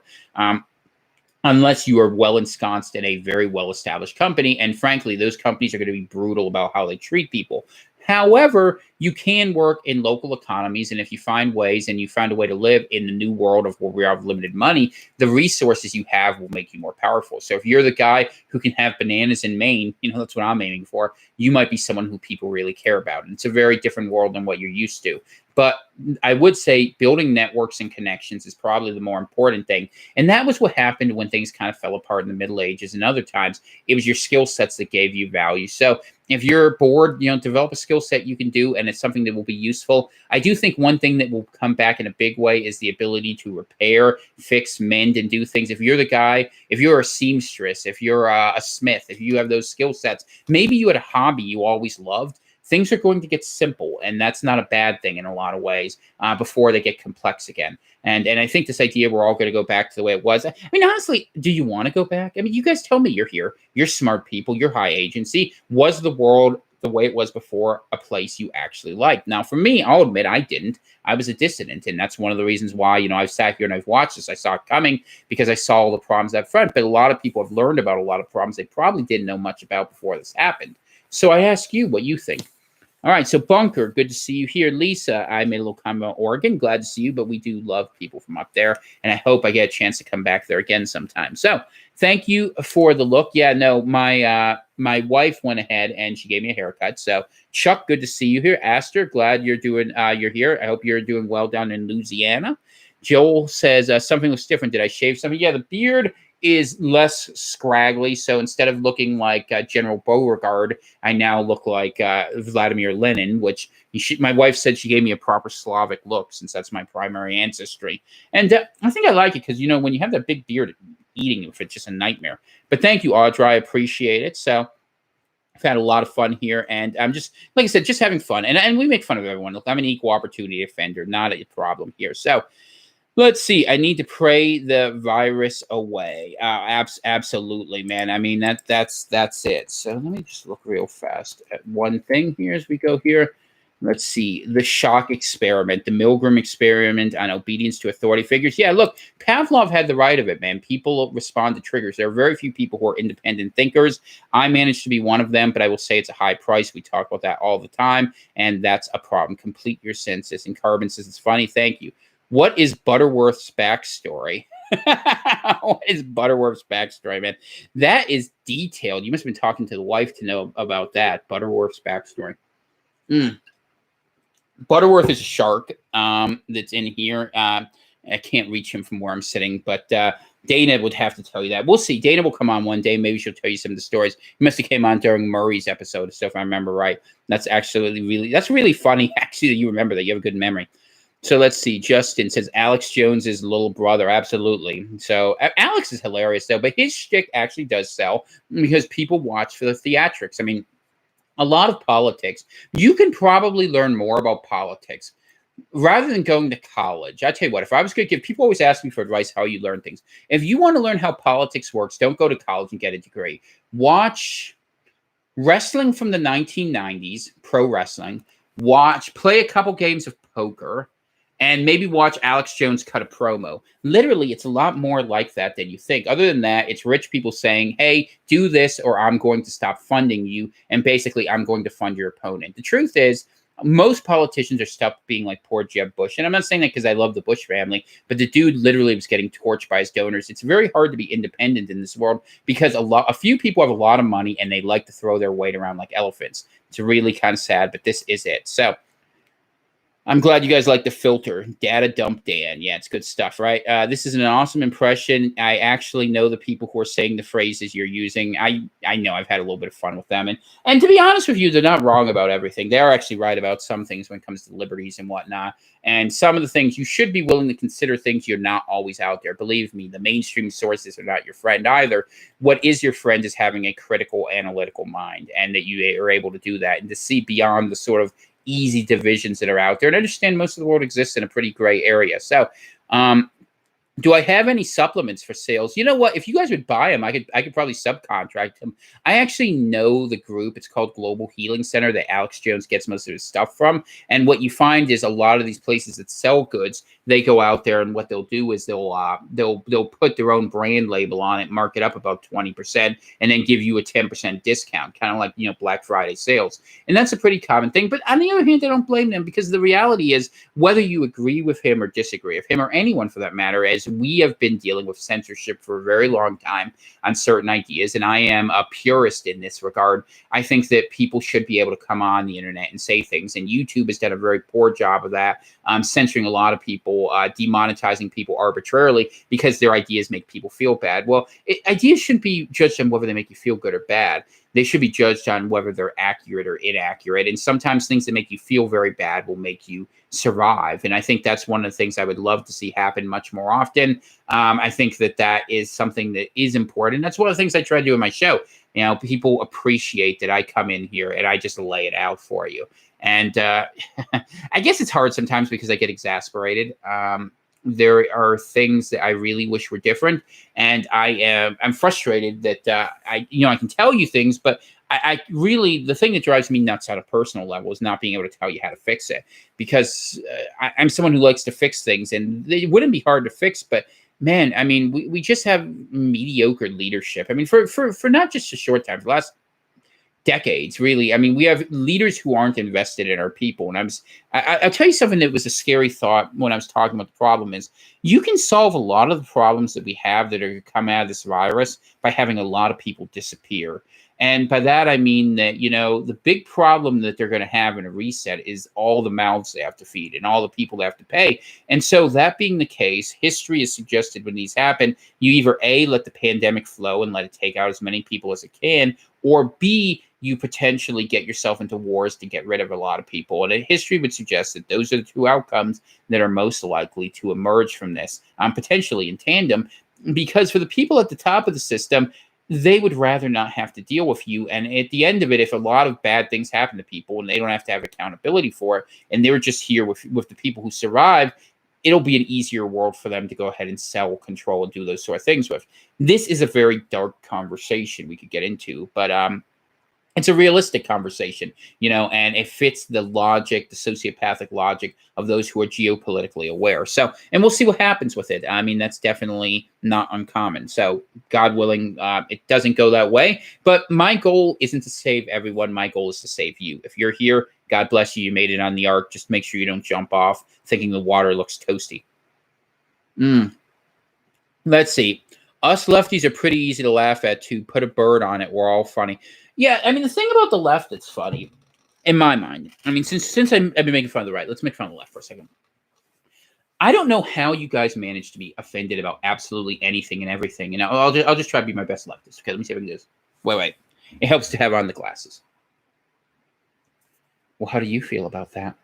Unless you are well ensconced in a very well-established company. And frankly, those companies are going to be brutal about how they treat people. However, you can work in local economies, and if you find ways and you find a way to live in the new world of where we have limited money, the resources you have will make you more powerful. So if you're the guy who can have bananas in Maine, that's what I'm aiming for, you might be someone who people really care about. And it's a very different world than what you're used to. But I would say building networks and connections is probably the more important thing. And that was what happened when things kind of fell apart in the Middle Ages and other times. It was your skill sets that gave you value. So if you're bored, develop a skill set you can do, and it's something that will be useful. I do think one thing that will come back in a big way is the ability to repair, fix, mend, and do things. If you're the guy, if you're a seamstress, if you're a smith, if you have those skill sets, maybe you had a hobby you always loved, things are going to get simple, and that's not a bad thing in a lot of ways, before they get complex again. And I think this idea we're all going to go back to the way it was. I mean, honestly, do you want to go back? I mean, you guys tell me. You're here. You're smart people. You're high agency. Was the world the way it was before a place you actually liked? Now, for me, I'll admit I didn't. I was a dissident, and that's one of the reasons why, I've sat here and I've watched this. I saw it coming because I saw all the problems up front. But a lot of people have learned about a lot of problems they probably didn't know much about before this happened. So I ask you what you think. All right, so Bunker, good to see you here. Lisa, I made a little comment about Oregon. Glad to see you, but we do love people from up there, and I hope I get a chance to come back there again sometime. So thank you for the look. Yeah, no, my wife went ahead and she gave me a haircut. So Chuck, good to see you here. Aster, glad you're here. I hope you're doing well down in Louisiana. Joel says something looks different. Did I shave something? Yeah, the beard is less scraggly. So instead of looking like General Beauregard, I now look like Vladimir Lenin, which my wife said she gave me a proper Slavic look, since that's my primary ancestry. And I think I like it because, when you have that big beard, eating if it's just a nightmare. But thank you, Audra. I appreciate it. So I've had a lot of fun here, and I'm just, like I said, just having fun. And we make fun of everyone. Look, I'm an equal opportunity offender, not a problem here. So let's see. I need to pray the virus away. Absolutely, man. I mean, that's it. So let me just look real fast at one thing here as we go here. Let's see. The shock experiment, the Milgram experiment on obedience to authority figures. Yeah, look, Pavlov had the right of it, man. People respond to triggers. There are very few people who are independent thinkers. I managed to be one of them, but I will say it's a high price. We talk about that all the time, and that's a problem. Complete your census. And Carbon says it's funny. Thank you. What is Butterworth's backstory? What is Butterworth's backstory, man? That is detailed. You must have been talking to the wife to know about that. Butterworth's backstory. Butterworth is a shark that's in here. I can't reach him from where I'm sitting, but Dana would have to tell you that. We'll see. Dana will come on one day. Maybe she'll tell you some of the stories. He must have came on during Murray's episode, so if I remember right. That's really funny, actually, that you remember that. You have a good memory. So let's see. Justin says Alex Jones's little brother. Absolutely. So Alex is hilarious, though, but his shtick actually does sell because people watch for the theatrics. I mean, a lot of politics. You can probably learn more about politics rather than going to college. I tell you what, if I was going to give, people always ask me for advice how you learn things. If you want to learn how politics works, don't go to college and get a degree. Watch wrestling from the 1990s, pro wrestling. Play a couple games of poker. And maybe watch Alex Jones cut a promo. Literally, it's a lot more like that than you think. Other than that, it's rich people saying, hey, do this or I'm going to stop funding you. And basically, I'm going to fund your opponent. The truth is, most politicians are stuck being like poor Jeb Bush. And I'm not saying that because I love the Bush family, but the dude literally was getting torched by his donors. It's very hard to be independent in this world because a few people have a lot of money and they like to throw their weight around like elephants. It's really kind of sad, but this is it. So I'm glad you guys like the filter. Data dump Dan. Yeah, it's good stuff, right? This is an awesome impression. I actually know the people who are saying the phrases you're using. I know I've had a little bit of fun with them. And to be honest with you, they're not wrong about everything. They are actually right about some things when it comes to liberties and whatnot. And some of the things you should be willing to consider things you're not always out there. Believe me, the mainstream sources are not your friend either. What is your friend is having a critical, analytical mind and that you are able to do that and to see beyond the sort of easy divisions that are out there and understand most of the world exists in a pretty gray area. So, do I have any supplements for sales? You know what? If you guys would buy them, I could probably subcontract them. I actually know the group. It's called Global Healing Center that Alex Jones gets most of his stuff from. And what you find is a lot of these places that sell goods, they go out there and what they'll do is they'll put their own brand label on it, mark it up about 20%, and then give you a 10% discount, kind of like Black Friday sales. And that's a pretty common thing. But on the other hand, I don't blame them because the reality is whether you agree with him or disagree with him or anyone for that matter, as we have been dealing with censorship for a very long time on certain ideas, and I am a purist in this regard. I think that people should be able to come on the internet and say things, and YouTube has done a very poor job of that, censoring a lot of people, demonetizing people arbitrarily because their ideas make people feel bad. Well, ideas shouldn't be judged on whether they make you feel good or bad. They should be judged on whether they're accurate or inaccurate. And sometimes things that make you feel very bad will make you survive. And I think that's one of the things I would love to see happen much more often. I think that is something that is important. That's one of the things I try to do in my show. People appreciate that I come in here and I just lay it out for you. And I guess it's hard sometimes because I get exasperated. There are things that I really wish were different, and I'm frustrated that I can tell you things, but I really, the thing that drives me nuts on a personal level is not being able to tell you how to fix it, because I'm someone who likes to fix things, and they wouldn't be hard to fix, but man, I mean, we just have mediocre leadership. I mean, for not just a short time, for the last decades, really. I mean, we have leaders who aren't invested in our people. And I'll tell you something that was a scary thought when I was talking about the problem is you can solve a lot of the problems that we have that are going to come out of this virus by having a lot of people disappear. And by that, I mean that, the big problem that they're going to have in a reset is all the mouths they have to feed and all the people they have to pay. And so that being the case, history has suggested when these happen, you either A, let the pandemic flow and let it take out as many people as it can, or B, you potentially get yourself into wars to get rid of a lot of people. And history would suggest that those are the two outcomes that are most likely to emerge from this, potentially in tandem. because for the people at the top of the system, they would rather not have to deal with you. And at the end of it, if a lot of bad things happen to people and they don't have to have accountability for it, and they're just here with the people who survive, it'll be an easier world for them to go ahead and sell, control, and do those sort of things with. This is a very dark conversation we could get into, but it's a realistic conversation, and it fits the logic, the sociopathic logic of those who are geopolitically aware. So, and we'll see what happens with it. I mean, that's definitely not uncommon. So, God willing, it doesn't go that way. But my goal isn't to save everyone. My goal is to save you. If you're here, God bless you. You made it on the ark. Just make sure you don't jump off thinking the water looks toasty. Let's see. Us lefties are pretty easy to laugh at, too. Put a bird on it. We're all funny. Yeah, I mean, the thing about the left that's funny, in my mind, I mean, since I've been making fun of the right, let's make fun of the left for a second. I don't know how you guys manage to be offended about absolutely anything and everything. And I'll just try to be my best leftist. Okay, let me see if I can do this. Wait. It helps to have on the glasses. Well, how do you feel about that?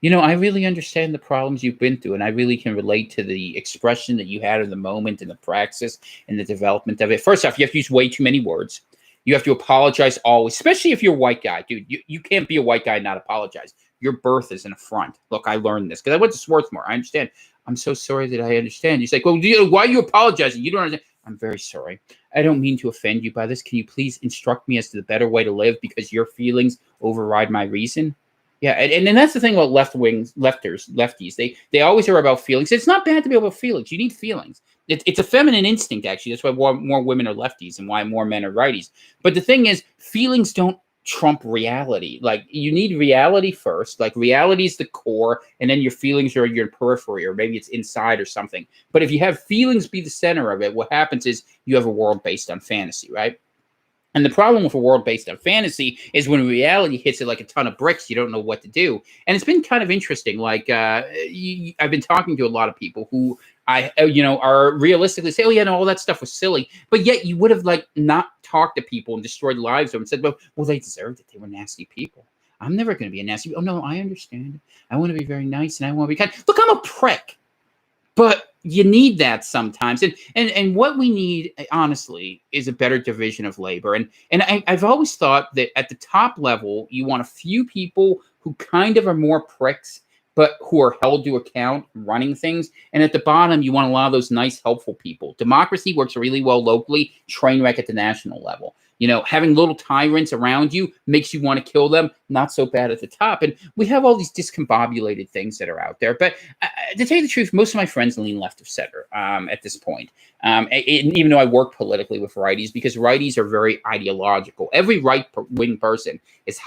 I really understand the problems you've been through, and I really can relate to the expression that you had in the moment and the praxis and the development of it. First off, you have to use way too many words. You have to apologize always, especially if you're a white guy. Dude, you can't be a white guy and not apologize. Your birth is an affront. Look, I learned this because I went to Swarthmore. I understand. I'm so sorry that I understand. He's like, well, why are you apologizing? You don't understand. I'm very sorry. I don't mean to offend you by this. Can you please instruct me as to the better way to live because your feelings override my reason? Yeah, and that's the thing about lefties. They always are about feelings. It's not bad to be about feelings. You need feelings. It's a feminine instinct, actually. That's why more women are lefties and why more men are righties. But the thing is, feelings don't trump reality. Like, you need reality first. Like, reality is the core, and then your feelings are your periphery, or maybe it's inside or something. But if you have feelings be the center of it, what happens is you have a world based on fantasy, right? And the problem with a world based on fantasy is when reality hits it like a ton of bricks, you don't know what to do. And it's been kind of interesting. Like, I've been talking to a lot of people who are realistically say, oh, yeah, no, all that stuff was silly. But yet you would have not talked to people and destroyed lives of them and said, well, they deserved it. They were nasty people. I'm never going to be a nasty. Oh, no, I understand. I want to be very nice and I want to be kind. Look, I'm a prick. But you need that sometimes. And what we need, honestly, is a better division of labor. And I've always thought that at the top level, you want a few people who kind of are more pricks, but who are held to account running things. And at the bottom, you want a lot of those nice, helpful people. Democracy works really well locally, train wreck at the national level. Having little tyrants around you makes you want to kill them. Not so bad at the top. And we have all these discombobulated things that are out there. But to tell you the truth, most of my friends lean left of center at this point. Even though I work politically with righties, because righties are very ideological. Every right-wing person is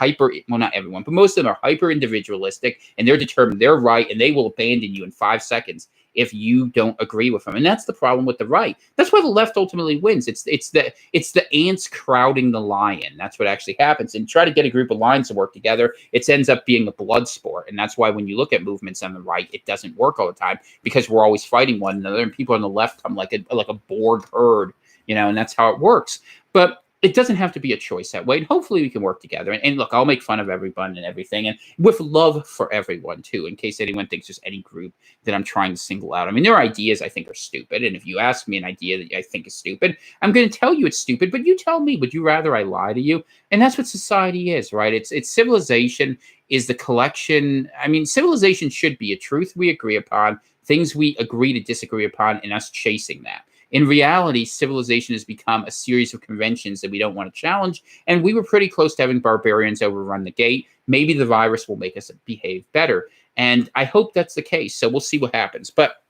not everyone, but most of them are hyper-individualistic, and they're determined they're right, and they will abandon you in 5 seconds if you don't agree with them. And that's the problem with the right. That's why the left ultimately wins. It's the ants crowding the lion. That's what actually happens. And try to get a group of lions to work together, it ends up being a blood sport. And that's why when you look at movements on the right, it doesn't work all the time, because we're always fighting one another, and people on the left come like a bored herd, and that's how it works. But it doesn't have to be a choice that way. And hopefully we can work together. And look, I'll make fun of everyone and everything, and with love for everyone too, in case anyone thinks there's any group that I'm trying to single out. I mean, their ideas I think are stupid. And if you ask me an idea that I think is stupid, I'm going to tell you it's stupid, but you tell me, would you rather I lie to you? And that's what society is, right? It's civilization is the collection. I mean, civilization should be a truth we agree upon, things we agree to disagree upon, and us chasing that. In reality, civilization has become a series of conventions that we don't want to challenge, and we were pretty close to having barbarians overrun the gate. Maybe the virus will make us behave better, and I hope that's the case, so we'll see what happens, but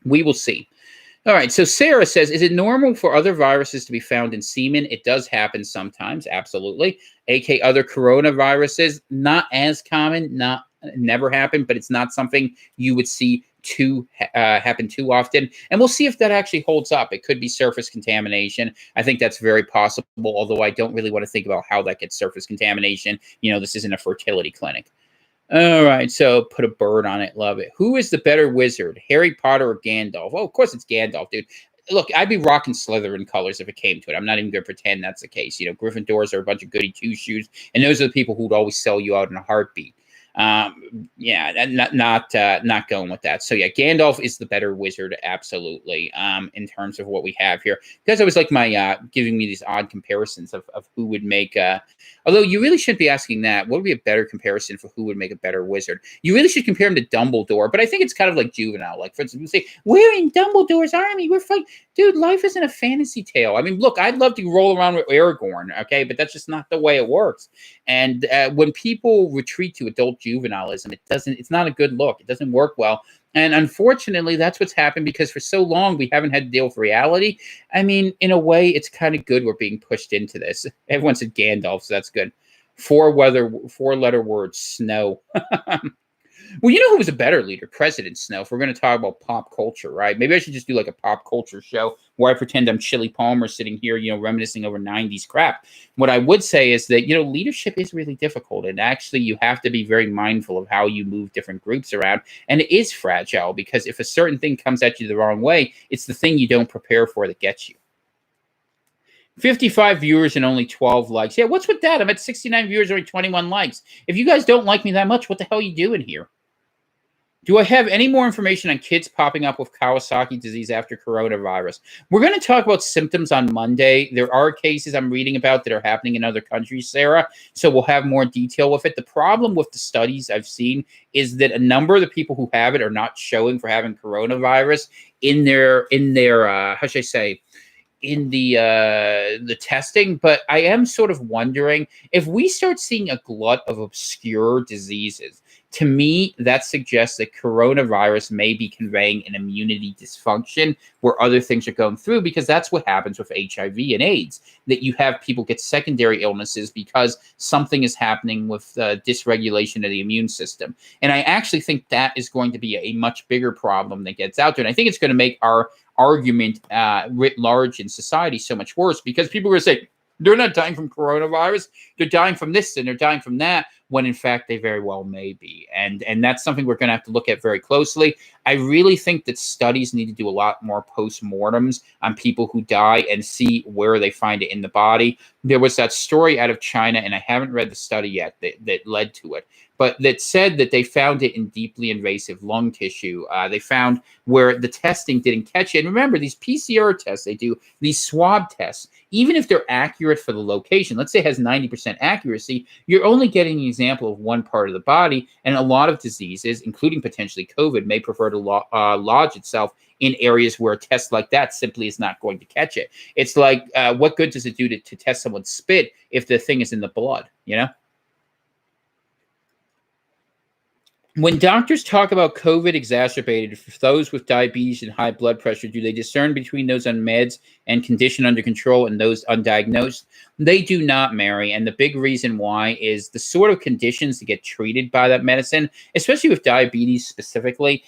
we will see. All right, so Sarah says, is it normal for other viruses to be found in semen? It does happen sometimes, absolutely. AK other coronaviruses, not as common, never happened, but it's not something you would see happen too often. And we'll see if that actually holds up. It could be surface contamination. I think that's very possible, although I don't really want to think about how that gets surface contamination. This isn't a fertility clinic. All right, so put a bird on it. Love it. Who is the better wizard, Harry Potter or Gandalf? Oh, of course it's Gandalf, dude. Look, I'd be rocking Slytherin colors if it came to it. I'm not even going to pretend that's the case. Gryffindors are a bunch of goody two-shoes, and those are the people who'd always sell you out in a heartbeat. Yeah, and not going with that. So yeah, Gandalf is the better wizard, absolutely. In terms of what we have here, because I was like my giving me these odd comparisons of who would make. Although you really shouldn't be asking that. What would be a better comparison for who would make a better wizard? You really should compare him to Dumbledore. But I think it's kind of like juvenile. Like for instance, we say we're in Dumbledore's army. We're fighting. Dude, life isn't a fantasy tale. I mean, look, I'd love to roll around with Aragorn, okay, but that's just not the way it works. And when people retreat to adult juvenilism, it's not a good look. It doesn't work well. And unfortunately, that's what's happened because for so long we haven't had to deal with reality. I mean, in a way, it's kind of good we're being pushed into this. Everyone said Gandalf, so that's good. Four-letter word, snow. Well, you know who was a better leader? President Snow. If we're going to talk about pop culture, right? Maybe I should just do like a pop culture show where I pretend I'm Chili Palmer sitting here, reminiscing over 90s crap. What I would say is that, leadership is really difficult. And actually, you have to be very mindful of how you move different groups around. And it is fragile because if a certain thing comes at you the wrong way, it's the thing you don't prepare for that gets you. 55 viewers and only 12 likes. Yeah, what's with that? I'm at 69 viewers, only 21 likes. If you guys don't like me that much, what the hell are you doing here? Do I have any more information on kids popping up with Kawasaki disease after coronavirus? We're going to talk about symptoms on Monday. There are cases I'm reading about that are happening in other countries, Sarah, so we'll have more detail with it. The problem with the studies I've seen is that a number of the people who have it are not showing for having coronavirus in their how should I say, in the testing, but I am sort of wondering if we start seeing a glut of obscure diseases. To me, that suggests that coronavirus may be conveying an immunity dysfunction where other things are going through, because that's what happens with HIV and AIDS, that you have people get secondary illnesses because something is happening with dysregulation of the immune system. And I actually think that is going to be a much bigger problem that gets out there. And I think it's going to make our argument writ large in society so much worse, because people are going to say, they're not dying from coronavirus, they're dying from this and they're dying from that, when in fact they very well may be. And that's something we're going to have to look at very closely. I really think that studies need to do a lot more post-mortems on people who die and see where they find it in the body. There was that story out of China, and I haven't read the study yet that led to it, but that said that they found it in deeply invasive lung tissue. They found where the testing didn't catch it. And remember, these PCR tests they do, these swab tests, even if they're accurate for the location, let's say it has 90% accuracy, you're only getting an example of one part of the body. And a lot of diseases, including potentially COVID, may prefer to lodge itself in areas where a test like that simply is not going to catch it. It's like, what good does it do to test someone's spit if the thing is in the blood, When doctors talk about COVID exacerbated for those with diabetes and high blood pressure, do they discern between those on meds and condition under control and those undiagnosed? They do not, Mary. And the big reason why is the sort of conditions that get treated by that medicine, especially with diabetes specifically,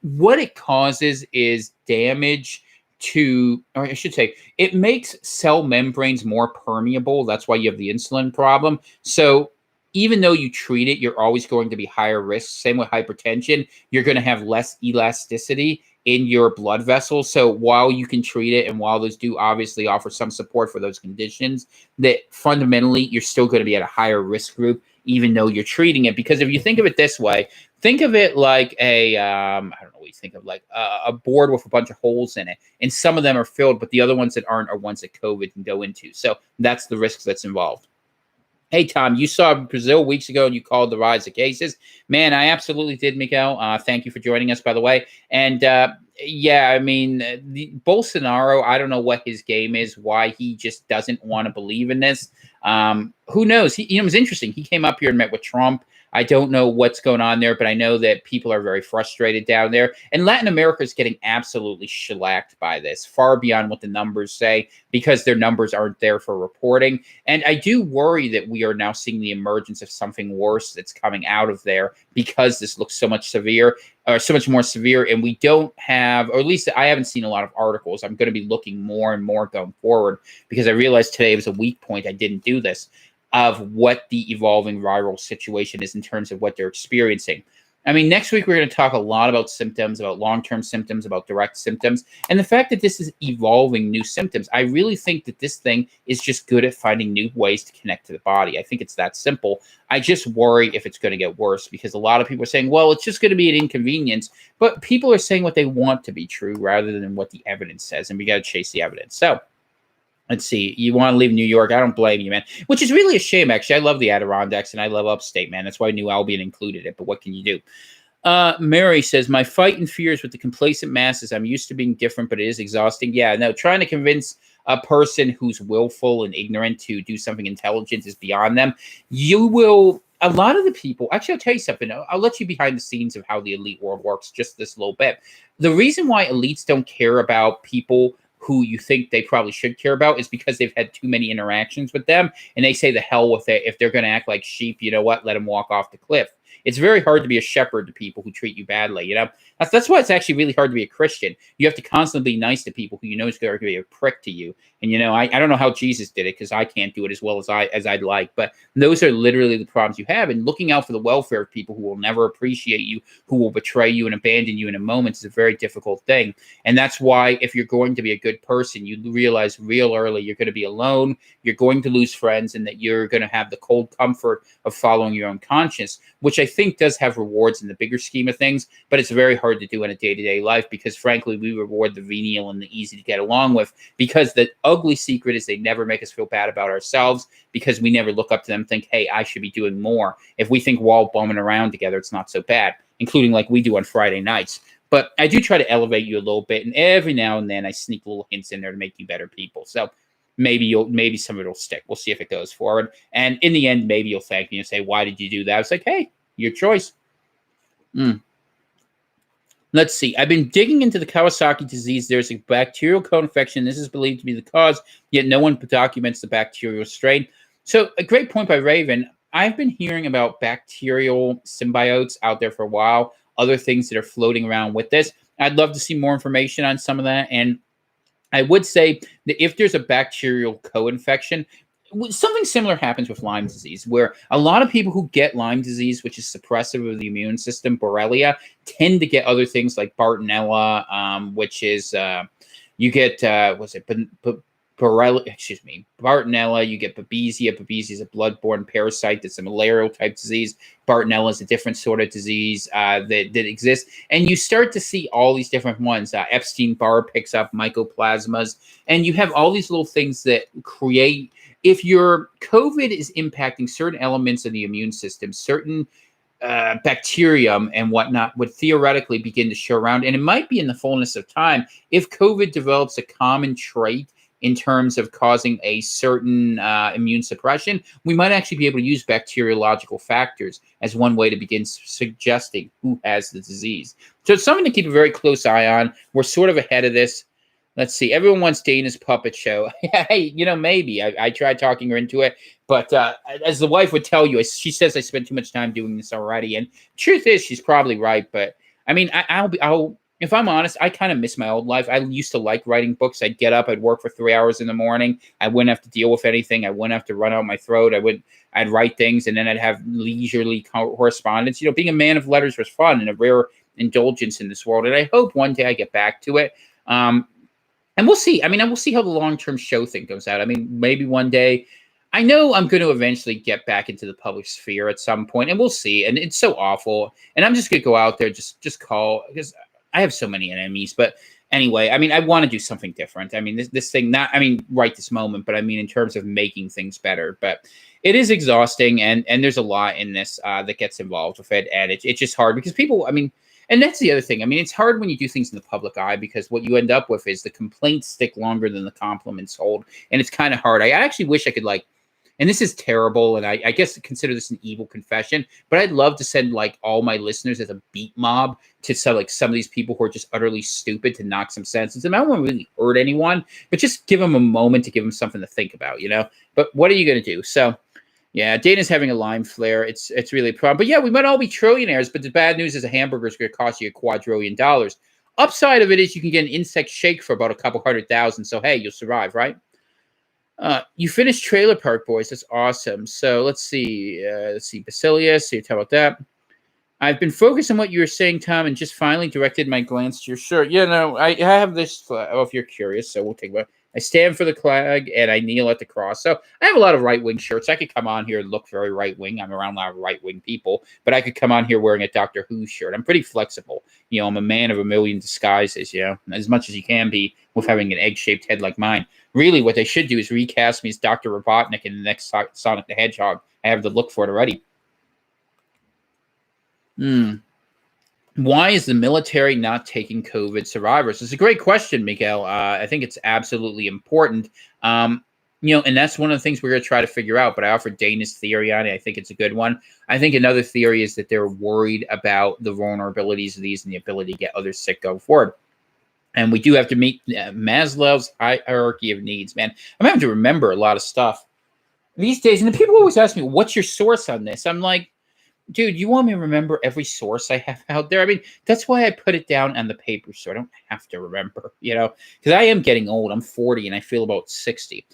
what it causes is damage to, or I should say, it makes cell membranes more permeable. That's why you have the insulin problem. So even though you treat it, you're always going to be higher risk. Same with hypertension. You're going to have less elasticity in your blood vessels. So while you can treat it, and while those do obviously offer some support for those conditions, that fundamentally you're still going to be at a higher risk group, even though you're treating it. Because if you think of it this way, think of it like I don't know what you think of, like a board with a bunch of holes in it. And some of them are filled, but the other ones that aren't are ones that COVID can go into. So that's the risk that's involved. Hey, Tom, you saw Brazil weeks ago and you called the rise of cases. Man, I absolutely did, Miguel. Thank you for joining us, by the way. And yeah, I mean, Bolsonaro, I don't know what his game is, why he just doesn't want to believe in this. Who knows? It was interesting. He came up here and met with Trump. I don't know what's going on there, but I know that people are very frustrated down there. And Latin America is getting absolutely shellacked by this, far beyond what the numbers say, because their numbers aren't there for reporting. And I do worry that we are now seeing the emergence of something worse that's coming out of there, because this looks so much severe, or so much more severe, and we don't have, or at least I haven't seen a lot of articles. I'm going to be looking more and more going forward, because I realized today was a weak point. I didn't do this, of what the evolving viral situation is in terms of what they're experiencing. I mean, next week we're going to talk a lot about symptoms, about long-term symptoms, about direct symptoms, and the fact that this is evolving new symptoms. I really think that this thing is just good at finding new ways to connect to the body. I think it's that simple. I just worry if it's going to get worse because a lot of people are saying, well, it's just going to be an inconvenience, but people are saying what they want to be true rather than what the evidence says, and we got to chase the evidence. So, let's see. You want to leave New York? I don't blame you, man. Which is really a shame, actually. I love the Adirondacks and I love upstate, man. That's why New Albion included it. But what can you do? Mary says, my fight and fears with the complacent masses. I'm used to being different, but it is exhausting. Yeah, no, trying to convince a person who's willful and ignorant to do something intelligent is beyond them. You will... A lot of the people, actually, I'll tell you something. I'll let you behind the scenes of how the elite world works just this little bit. The reason why elites don't care about people who you think they probably should care about is because they've had too many interactions with them, and they say the hell with it. If they're going to act like sheep, you know what? Let them walk off the cliff. It's very hard to be a shepherd to people who treat you badly, you know? That's why it's actually really hard to be a Christian. You have to constantly be nice to people who you know is going to be a prick to you. And, you know, I don't know how Jesus did it because I can't do it as well as I'd like. But those are literally the problems you have. And looking out for the welfare of people who will never appreciate you, who will betray you and abandon you in a moment is a very difficult thing. And that's why if you're going to be a good person, you realize real early you're going to be alone, you're going to lose friends, and that you're going to have the cold comfort of following your own conscience, which I think does have rewards in the bigger scheme of things, but it's very hard to do in a day-to-day life because, frankly, we reward the venial and the easy to get along with because the ugly secret is they never make us feel bad about ourselves because we never look up to them and think, hey, I should be doing more. If we think we're all bumming around together, it's not so bad, including like we do on Friday nights. But I do try to elevate you a little bit, and every now and then I sneak little hints in there to make you better people. So maybe some of it will stick. We'll see if it goes forward. And in the end, maybe you'll thank me and say, why did you do that? I was like, hey, your choice. Let's see. I've been digging into the Kawasaki disease. There's a bacterial co-infection. This is believed to be the cause, yet no one documents the bacterial strain. So a great point by Raven. I've been hearing about bacterial symbiotes out there for a while, other things that are floating around with this. I'd love to see more information on some of that. And I would say that if there's a bacterial co-infection, something similar happens with Lyme disease, where a lot of people who get Lyme disease, which is suppressive of the immune system, Borrelia, tend to get other things like Bartonella, which is you get Bartonella. You get Babesia. Babesia is a blood-borne parasite that's a malarial type disease. Bartonella is a different sort of disease that exists, and you start to see all these different ones. Epstein-Barr picks up mycoplasmas, and you have all these little things that create. If your COVID is impacting certain elements of the immune system, certain bacterium and whatnot would theoretically begin to show around. And it might be in the fullness of time. If COVID develops a common trait in terms of causing a certain immune suppression, we might actually be able to use bacteriological factors as one way to begin suggesting who has the disease. So it's something to keep a very close eye on. We're sort of ahead of this. Let's see. Everyone wants Dana's puppet show. Hey, you know, maybe. I tried talking her into it. But as the wife would tell you, she says I spent too much time doing this already. And truth is, she's probably right. But, I mean, I'll if I'm honest, I kind of miss my old life. I used to like writing books. I'd get up. I'd work for 3 hours in the morning. I wouldn't have to deal with anything. I wouldn't have to run out my throat. I'd write things, and then I'd have leisurely correspondence. You know, being a man of letters was fun and a rare indulgence in this world. And I hope one day I get back to it. And we'll see. I mean, we'll see how the long-term show thing goes out. I mean, maybe one day. I know I'm going to eventually get back into the public sphere at some point, and we'll see. And it's so awful. And I'm just going to go out there, just call, because I have so many enemies. But anyway, I mean, I want to do something different. I mean, this thing, right this moment, but I mean, in terms of making things better. But it is exhausting, and there's a lot in this that gets involved with it. And it's just hard because people, I mean, and that's the other thing. I mean, it's hard when you do things in the public eye because what you end up with is the complaints stick longer than the compliments hold. And it's kind of hard. I actually wish I could and this is terrible, and I guess consider this an evil confession, but I'd love to send all my listeners as a beat mob to some of these people who are just utterly stupid to knock some sense into them. I don't want to really hurt anyone, but just give them a moment to give them something to think about, you know? But what are you going to do? So, yeah, Dana's having a Lyme flare. It's really a problem. But yeah, we might all be trillionaires, but the bad news is a hamburger is going to cost you $250,000. Upside of it is you can get an insect shake for about a couple $100,000. So, hey, you'll survive, right? You finished Trailer Park Boys. That's awesome. So let's see. Basilius. So you tell about that. I've been focused on what you were saying, Tom, and just finally directed my glance to your shirt. Yeah, no, I have this flag. Oh, if you're curious, so we'll take about. I stand for the flag and I kneel at the cross. So I have a lot of right-wing shirts. I could come on here and look very right-wing. I'm around a lot of right-wing people, but I could come on here wearing a Doctor Who shirt. I'm pretty flexible. I'm a man of a million disguises, as much as you can be with having an egg-shaped head like mine. Really, what they should do is recast me as Dr. Robotnik in the next Sonic the Hedgehog. I have the look for it already. Why is the military not taking COVID survivors? It's a great question, Miguel. I think it's absolutely important. And that's one of the things we're going to try to figure out. But I offered Dana's theory on it. I think it's a good one. I think another theory is that they're worried about the vulnerabilities of these and the ability to get others sick going forward. And we do have to meet Maslow's hierarchy of needs, man. I'm having to remember a lot of stuff these days. And the people always ask me, what's your source on this? I'm like, dude, you want me to remember every source I have out there? I mean, that's why I put it down on the paper so I don't have to remember, because I am getting old. I'm 40 and I feel about 60.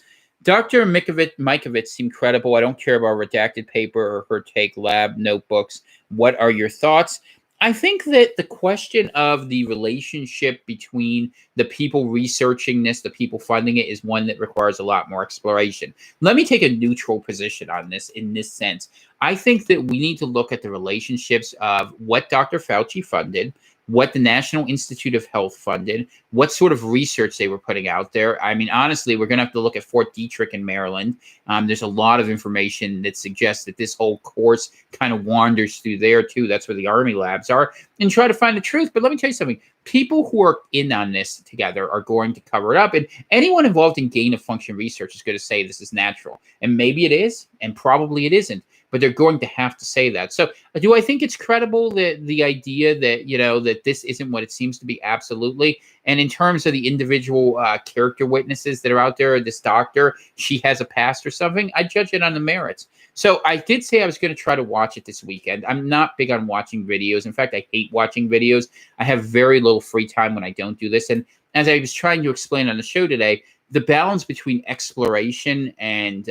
Dr. Mikovits seemed credible. I don't care about redacted paper or her take lab notebooks. What are your thoughts? I think that the question of the relationship between the people researching this, the people funding it, is one that requires a lot more exploration. Let me take a neutral position on this in this sense. I think that we need to look at the relationships of what Dr. Fauci funded, what the National Institute of Health funded, what sort of research they were putting out there. I mean, honestly, we're going to have to look at Fort Detrick in Maryland. There's a lot of information that suggests that this whole course kind of wanders through there, too. That's where the Army labs are, and try to find the truth. But let me tell you something. People who are in on this together are going to cover it up. And anyone involved in gain-of-function research is going to say this is natural. And maybe it is, and probably it isn't. But they're going to have to say that. So do I think it's credible that the idea that, that this isn't what it seems to be? Absolutely. And in terms of the individual character witnesses that are out there, this doctor, she has a past or something, I judge it on the merits. So I did say I was going to try to watch it this weekend. I'm not big on watching videos. In fact, I hate watching videos. I have very little free time when I don't do this. And as I was trying to explain on the show today, the balance between exploration and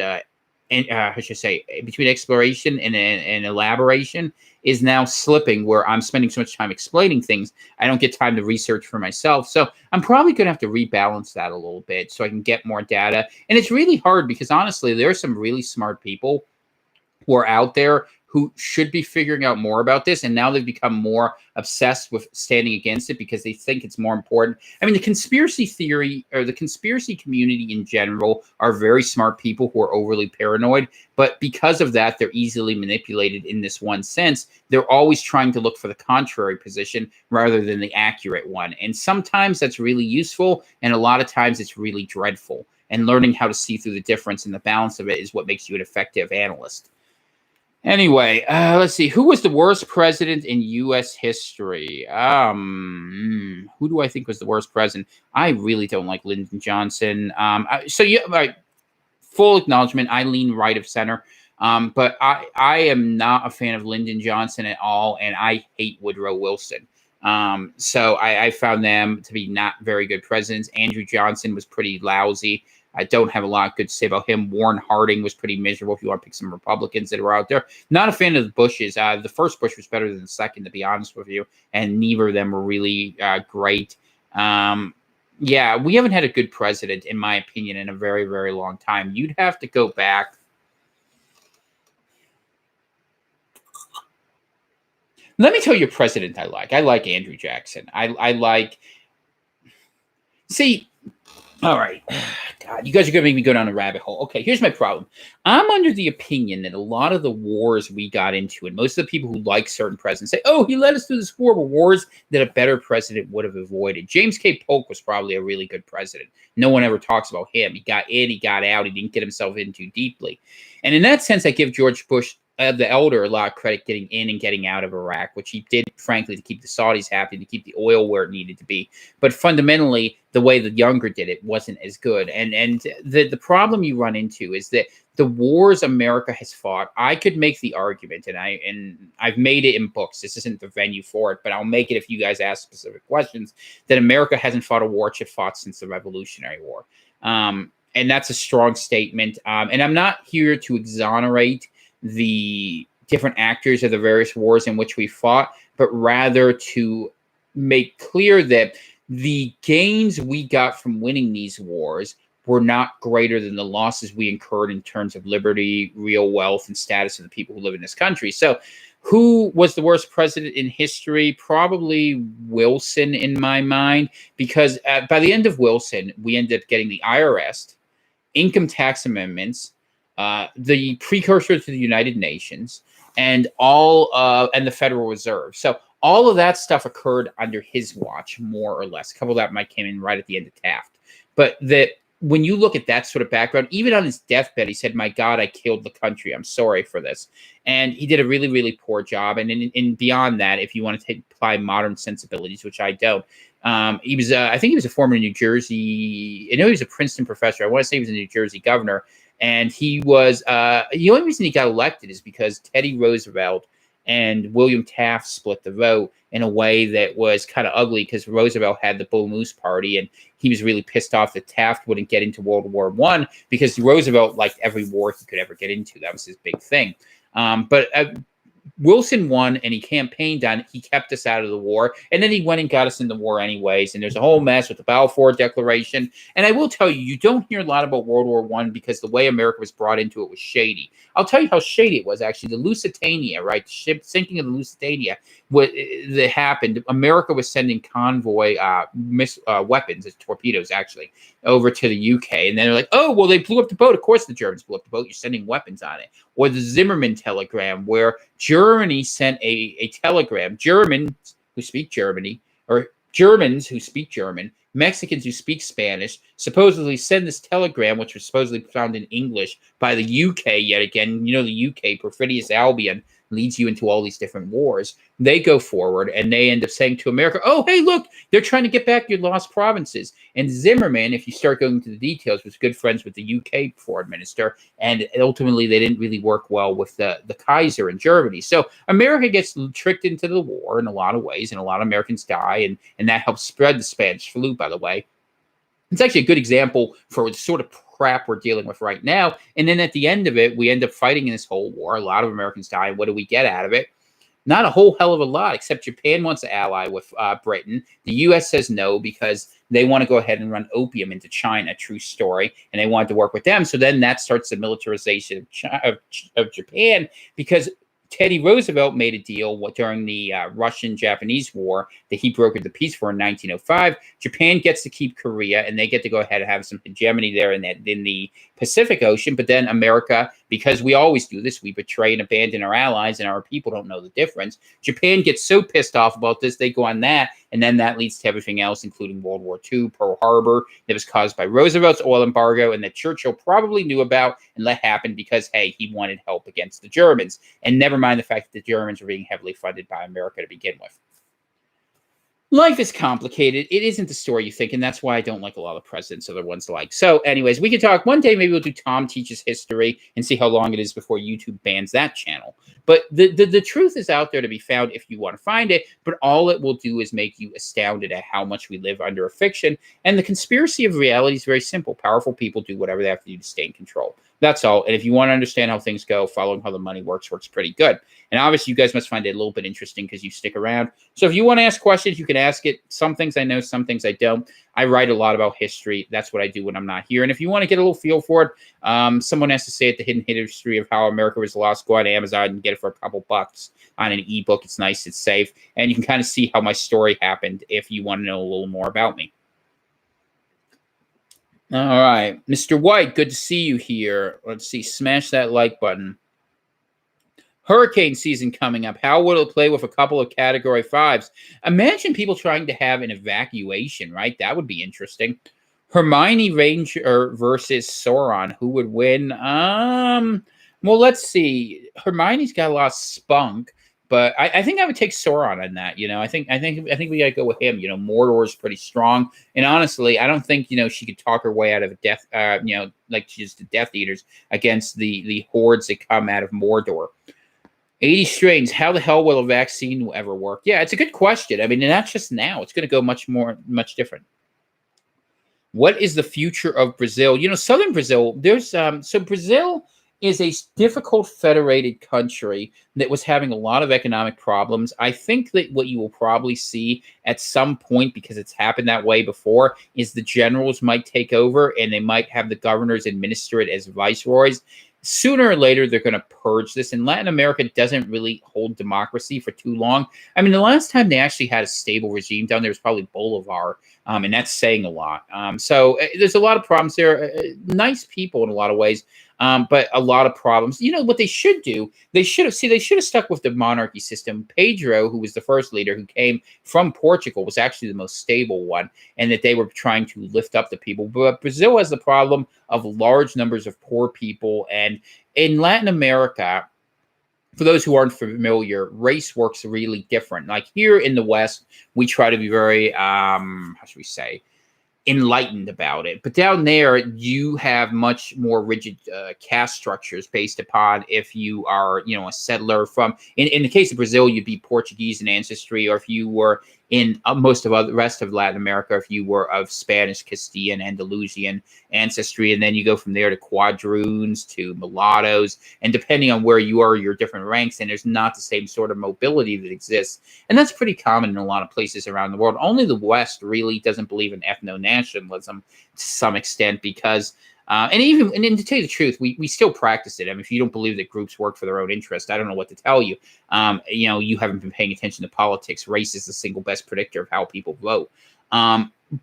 I should say, between exploration and elaboration is now slipping, where I'm spending so much time explaining things, I don't get time to research for myself. So I'm probably going to have to rebalance that a little bit so I can get more data. And it's really hard because, honestly, there are some really smart people who are out there who should be figuring out more about this. And now they've become more obsessed with standing against it because they think it's more important. I mean, the conspiracy theory or the conspiracy community in general are very smart people who are overly paranoid. But because of that, they're easily manipulated in this one sense. They're always trying to look for the contrary position rather than the accurate one. And sometimes that's really useful. And a lot of times it's really dreadful. And learning how to see through the difference and the balance of it is what makes you an effective analyst. Anyway, let's see. Who was the worst president in U.S. history? Who do I think was the worst president? I really don't like Lyndon Johnson. Full acknowledgement, I lean right of center. But I am not a fan of Lyndon Johnson at all, and I hate Woodrow Wilson. So I found them to be not very good presidents. Andrew Johnson was pretty lousy. I don't have a lot good to say about him. Warren Harding was pretty miserable if you want to pick some Republicans that are out there. Not a fan of the Bushes. The first Bush was better than the second, to be honest with you, and neither of them were really great. Yeah, we haven't had a good president, in my opinion, in a very, very long time. You'd have to go back. Let me tell you a president I like. I like Andrew Jackson. I like... See... All right. God, you guys are going to make me go down a rabbit hole. Okay, here's my problem. I'm under the opinion that a lot of the wars we got into, and most of the people who like certain presidents say, oh, he led us through this war, were wars that a better president would have avoided. James K. Polk was probably a really good president. No one ever talks about him. He got in, he got out, he didn't get himself in too deeply. And in that sense, I give George Bush the elder a lot of credit getting in and getting out of Iraq, which he did, frankly, to keep the Saudis happy, to keep the oil where it needed to be. But fundamentally, the way the younger did it wasn't as good. And the problem you run into is that the wars America has fought, I could make the argument, and I've made it in books. This isn't the venue for it, but I'll make it if you guys ask specific questions, that America hasn't fought a war it had fought since the Revolutionary War. And that's a strong statement. And I'm not here to exonerate the different actors of the various wars in which we fought, but rather to make clear that the gains we got from winning these wars were not greater than the losses we incurred in terms of liberty, real wealth, and status of the people who live in this country. So, who was the worst president in history? Probably Wilson, in my mind, because by the end of Wilson, we ended up getting the IRS, income tax amendments, the precursor to the United Nations, and and the Federal Reserve. So all of that stuff occurred under his watch, more or less. A couple of that might came in right at the end of Taft. But that when you look at that sort of background, even on his deathbed, he said, "My God, I killed the country. I'm sorry for this." And he did a really, really poor job. And in beyond that, if you want to apply modern sensibilities, which I don't, he was, I think he was a former New Jersey, I know he was a Princeton professor. I want to say he was a New Jersey governor. And he was, the only reason he got elected is because Teddy Roosevelt and William Taft split the vote in a way that was kind of ugly, because Roosevelt had the Bull Moose Party, and he was really pissed off that Taft wouldn't get into World War I, because Roosevelt liked every war he could ever get into. That was his big thing. But Wilson won, and he campaigned on it. He kept us out of the war, and then he went and got us in the war anyways. And there's a whole mess with the Balfour Declaration. And I will tell you, you don't hear a lot about World War I because the way America was brought into it was shady. I'll tell you how shady it was, actually. The Lusitania, right? The ship sinking of the Lusitania, that happened. America was sending convoy weapons, as torpedoes, actually, over to the UK. And then they're like, oh, well, they blew up the boat. Of course the Germans blew up the boat. You're sending weapons on it. Or the Zimmerman telegram, where Germany sent a telegram. Germans who speak Germany, or Germans who speak German, Mexicans who speak Spanish, supposedly send this telegram, which was supposedly found in English by the UK yet again. You know, the UK, perfidious Albion, leads you into all these different wars. They go forward, and they end up saying to America, oh, hey, look, they're trying to get back your lost provinces. And Zimmerman, if you start going into the details, was good friends with the UK foreign minister, and ultimately they didn't really work well with the Kaiser in Germany. So America gets tricked into the war in a lot of ways, and a lot of Americans die, and that helps spread the Spanish flu, by the way. It's actually a good example for the sort of crap we're dealing with right now. And then at the end of it, we end up fighting in this whole war. A lot of Americans die. And what do we get out of it? Not a whole hell of a lot, except Japan wants to ally with Britain. The U.S. says no, because they want to go ahead and run opium into China, true story, and they wanted to work with them. So then that starts the militarization of Japan, because Teddy Roosevelt made a deal during the Russian-Japanese War that he brokered the peace for in 1905. Japan gets to keep Korea, and they get to go ahead and have some hegemony there in the Pacific Ocean. But then America, because we always do this, we betray and abandon our allies, and our people don't know the difference. Japan gets so pissed off about this, they go on that, and then that leads to everything else, including World War II, Pearl Harbor, that was caused by Roosevelt's oil embargo, and that Churchill probably knew about and let happen because, hey, he wanted help against the Germans. And never mind the fact that the Germans were being heavily funded by America to begin with. Life is complicated. It isn't the story you think, and that's why I don't like a lot of presidents, other ones like. So anyways, we can talk one day. Maybe we'll do Tom Teaches History and see how long it is before YouTube bans that channel. But the truth is out there to be found if you want to find it, but all it will do is make you astounded at how much we live under a fiction. And the conspiracy of reality is very simple. Powerful people do whatever they have to do to stay in control. That's all. And if you want to understand how things go, following how the money works pretty good. And obviously, you guys must find it a little bit interesting because you stick around. So if you want to ask questions, you can ask it. Some things I know, some things I don't. I write a lot about history. That's what I do when I'm not here. And if you want to get a little feel for it, someone has to say it, The Hidden History of How America Was Lost. Go on Amazon and get it for a couple bucks on an ebook. It's nice. It's safe. And you can kind of see how my story happened if you want to know a little more about me. All right. Mr. White, good to see you here. Let's see. Smash that like button. Hurricane season coming up. How will it play with a couple of Category 5s? Imagine people trying to have an evacuation, right? That would be interesting. Hermione Ranger versus Sauron. Who would win? Well, let's see. Hermione's got a lot of spunk, but I think I would take Sauron on that. You know, I think we gotta go with him. You know, Mordor is pretty strong, and honestly, I don't think she could talk her way out of a death. Like she's the Death Eaters against the hordes that come out of Mordor. 80 strains. How the hell will a vaccine ever work? Yeah, it's a good question. I mean, and not just now. It's going to go much different. What is the future of Brazil? Southern Brazil. There's so Brazil is a difficult federated country that was having a lot of economic problems. I think that what you will probably see at some point, because it's happened that way before, is the generals might take over and they might have the governors administer it as viceroys. Sooner or later, they're going to purge this. And Latin America doesn't really hold democracy for too long. I mean, the last time they actually had a stable regime down there was probably Bolivar, and that's saying a lot. So there's a lot of problems there. Nice people in a lot of ways, but a lot of problems. You know what they should do? They should have stuck with the monarchy system. Pedro, who was the first leader who came from Portugal, was actually the most stable one, and that they were trying to lift up the people. But Brazil has the problem of large numbers of poor people, and in Latin America, for those who aren't familiar, race works really different. Like here in the West, we try to be very, how should we say, enlightened about it. But down there, you have much more rigid caste structures based upon if you are, a settler from, in the case of Brazil, you'd be Portuguese in ancestry, or if you were in most of the rest of Latin America, if you were of Spanish, Castilian, Andalusian ancestry, and then you go from there to quadroons, to mulattoes, and depending on where you are, your different ranks, and there's not the same sort of mobility that exists. And that's pretty common in a lot of places around the world. Only the West really doesn't believe in ethno-nationalism to some extent, because and to tell you the truth, we still practice it. I mean, if you don't believe that groups work for their own interest, I don't know what to tell you. You haven't been paying attention to politics. Race is the single best predictor of how people vote.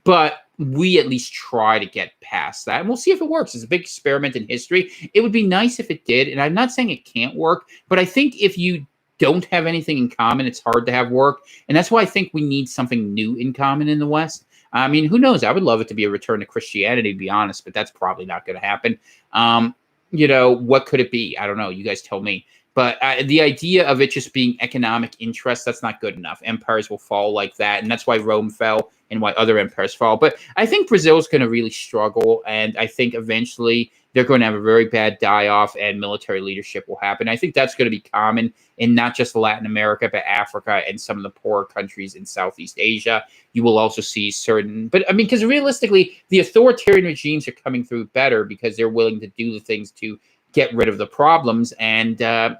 But we at least try to get past that, and we'll see if it works. It's a big experiment in history. It would be nice if it did, and I'm not saying it can't work, but I think if you don't have anything in common, it's hard to have work, and that's why I think we need something new in common in the West. I mean, who knows? I would love it to be a return to Christianity, to be honest, but that's probably not going to happen. What could it be? I don't know. You guys tell me. But the idea of it just being economic interest, that's not good enough. Empires will fall like that, and that's why Rome fell and why other empires fall. But I think Brazil's going to really struggle, and I think eventually they're going to have a very bad die-off, and military leadership will happen. I think that's going to be common in not just Latin America, but Africa and some of the poorer countries in Southeast Asia. You will also see because realistically, the authoritarian regimes are coming through better because they're willing to do the things to get rid of the problems. And, I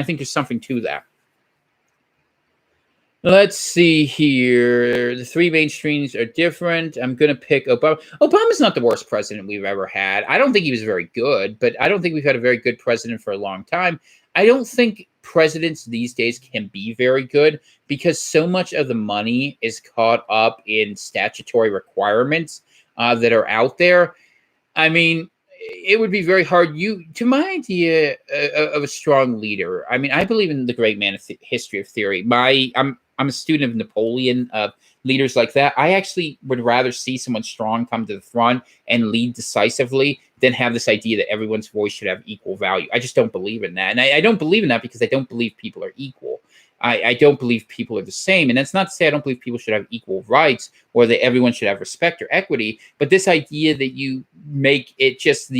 think there's something to that. Let's see here. The three mainstreams are different. I'm going to pick Obama. Obama's not the worst president we've ever had. I don't think he was very good, but I don't think we've had a very good president for a long time. I don't think presidents these days can be very good because so much of the money is caught up in statutory requirements that are out there. I mean, it would be very hard. To my idea of a strong leader, I mean, I believe in the great man of history of theory. I'm a student of Napoleon, of leaders like that. I actually would rather see someone strong come to the front and lead decisively than have this idea that everyone's voice should have equal value. I just don't believe in that. And I don't believe in that because I don't believe people are equal. I don't believe people are the same. And that's not to say I don't believe people should have equal rights or that everyone should have respect or equity. But this idea that you make it just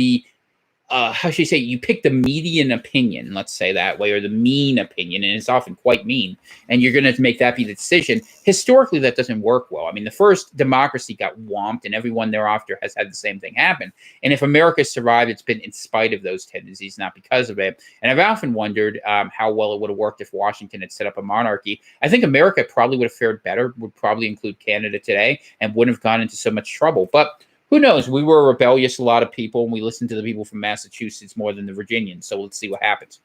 how should you say, you pick the median opinion, let's say that way, or the mean opinion, and it's often quite mean, and you're going to make that be the decision. Historically, that doesn't work well. I mean, the first democracy got whomped, and everyone thereafter has had the same thing happen. And if America survived, it's been in spite of those tendencies, not because of it. And I've often wondered how well it would have worked if Washington had set up a monarchy. I think America probably would have fared better, would probably include Canada today, and wouldn't have gone into so much trouble. But who knows? We were rebellious, a lot of people, and we listened to the people from Massachusetts more than the Virginians. So let's see what happens.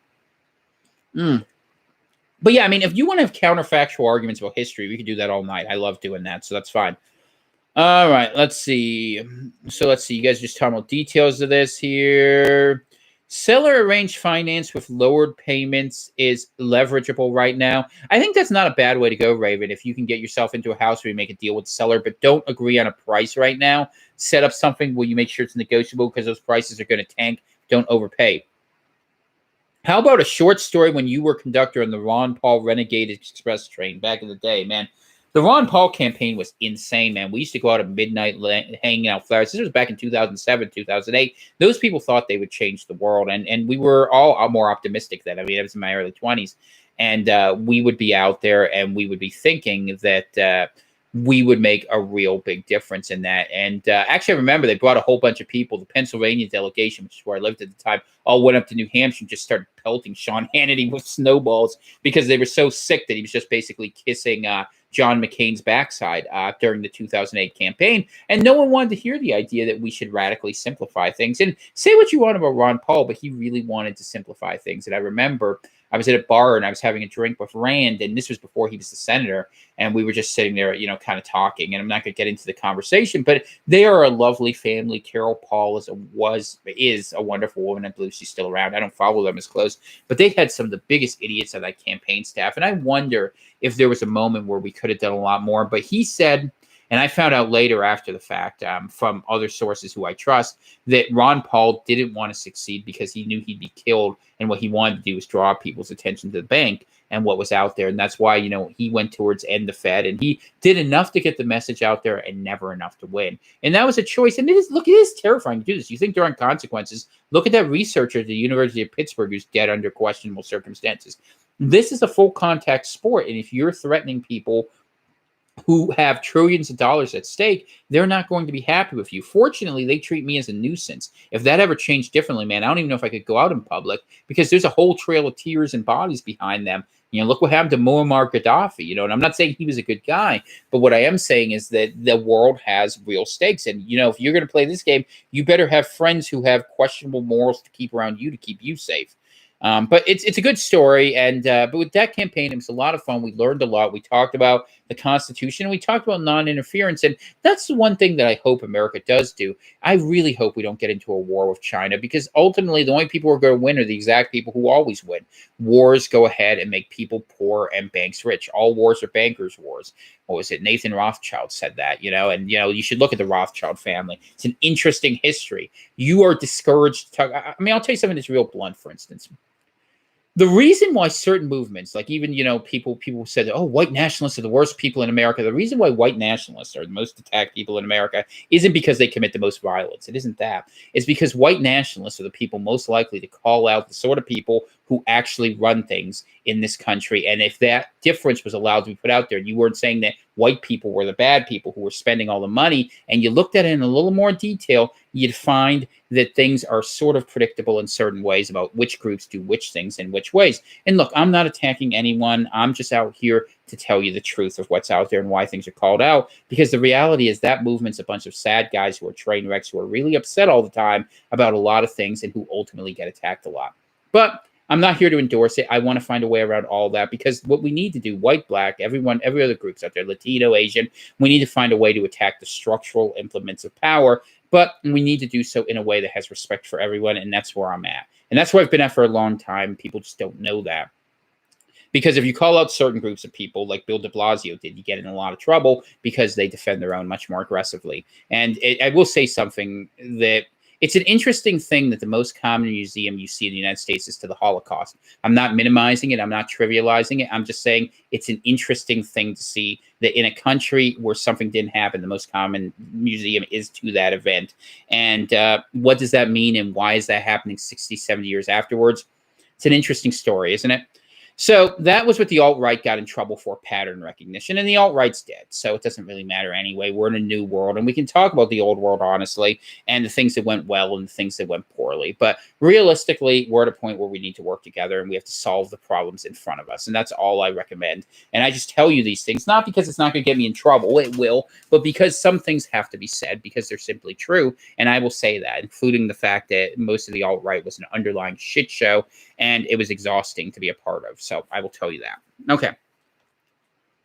But yeah, I mean, if you want to have counterfactual arguments about history, we could do that all night. I love doing that, so that's fine. All right, let's see. So let's see. You guys just talking about details of this here. Seller arranged finance with lowered payments is leverageable right now. I think that's not a bad way to go, Raven. If you can get yourself into a house where you make a deal with the seller, but don't agree on a price right now. Set up something where you make sure it's negotiable because those prices are going to tank. Don't overpay. How about a short story when you were conductor on the Ron Paul Renegade Express train back in the day, man? The Ron Paul campaign was insane, man. We used to go out at midnight hanging out flowers. This was back in 2007, 2008. Those people thought they would change the world, and we were all more optimistic then. I mean, I was in my early 20s, and we would be out there, and we would be thinking that we would make a real big difference in that. And actually, I remember they brought a whole bunch of people. The Pennsylvania delegation, which is where I lived at the time, all went up to New Hampshire and just started pelting Sean Hannity with snowballs because they were so sick that he was just basically kissing John McCain's backside during the 2008 campaign. And no one wanted to hear the idea that we should radically simplify things. And say what you want about Ron Paul, but he really wanted to simplify things. And I remember I was at a bar and I was having a drink with Rand, and this was before he was the senator, and we were just sitting there, kind of talking. And I'm not going to get into the conversation, but they are a lovely family. Carol Paul is a wonderful woman. I believe she's still around. I don't follow them as close, but they had some of the biggest idiots on that campaign staff. And I wonder if there was a moment where we could have done a lot more. But he said, and I found out later after the fact from other sources who I trust, that Ron Paul didn't want to succeed because he knew he'd be killed. And what he wanted to do was draw people's attention to the bank and what was out there. And that's why, he went towards end the Fed. And he did enough to get the message out there and never enough to win. And that was a choice. And it is terrifying to do this. You think there aren't consequences. Look at that researcher at the University of Pittsburgh who's dead under questionable circumstances. This is a full contact sport. And if you're threatening people who have trillions of dollars at stake, they're not going to be happy with you. Fortunately, they treat me as a nuisance. If that ever changed differently, man, I don't even know if I could go out in public because there's a whole trail of tears and bodies behind them. Look what happened to Muammar Gaddafi, and I'm not saying he was a good guy, but what I am saying is that the world has real stakes. And, if you're going to play this game, you better have friends who have questionable morals to keep around you to keep you safe. But it's a good story, and but with that campaign, it was a lot of fun. We learned a lot. We talked about the Constitution, and we talked about non-interference, and that's the one thing that I hope America does do. I really hope we don't get into a war with China, because ultimately the only people who are going to win are the exact people who always win. Wars go ahead and make people poor and banks rich. All wars are bankers' wars. What was it? Nathan Rothschild said that, and you should look at the Rothschild family. It's an interesting history. You are discouraged to talk. I'll tell you something that's real blunt, for instance. The reason why certain movements, like even, people said, oh, white nationalists are the worst people in America. The reason why white nationalists are the most attacked people in America isn't because they commit the most violence. It isn't that. It's because white nationalists are the people most likely to call out the sort of people who actually run things in this country. And if that difference was allowed to be put out there, you weren't saying that white people were the bad people who were spending all the money, and you looked at it in a little more detail, you'd find that things are sort of predictable in certain ways about which groups do which things in which ways. And look, I'm not attacking anyone. I'm just out here to tell you the truth of what's out there and why things are called out, because the reality is that movement's a bunch of sad guys who are train wrecks, who are really upset all the time about a lot of things and who ultimately get attacked a lot. But I'm not here to endorse it. I want to find a way around all that, because what we need to do, white, black, everyone, every other groups out there, Latino, Asian, we need to find a way to attack the structural implements of power, but we need to do so in a way that has respect for everyone, and that's where I'm at. And that's where I've been at for a long time. People just don't know that. Because if you call out certain groups of people, like Bill de Blasio did, you get in a lot of trouble because they defend their own much more aggressively. And I will say something that it's an interesting thing that the most common museum you see in the United States is to the Holocaust. I'm not minimizing it. I'm not trivializing it. I'm just saying it's an interesting thing to see that in a country where something didn't happen, the most common museum is to that event. And what does that mean, and why is that happening 60, 70 years afterwards? It's an interesting story, isn't it? So that was what the alt-right got in trouble for, pattern recognition, and the alt-right's dead, so it doesn't really matter anyway. We're in a new world, and we can talk about the old world honestly, and the things that went well and the things that went poorly. But realistically, we're at a point where we need to work together, and we have to solve the problems in front of us, and that's all I recommend. And I just tell you these things, not because it's not going to get me in trouble, it will, but because some things have to be said, because they're simply true, and I will say that, including the fact that most of the alt-right was an underlying shit show, and it was exhausting to be a part of. So I will tell you that. Okay.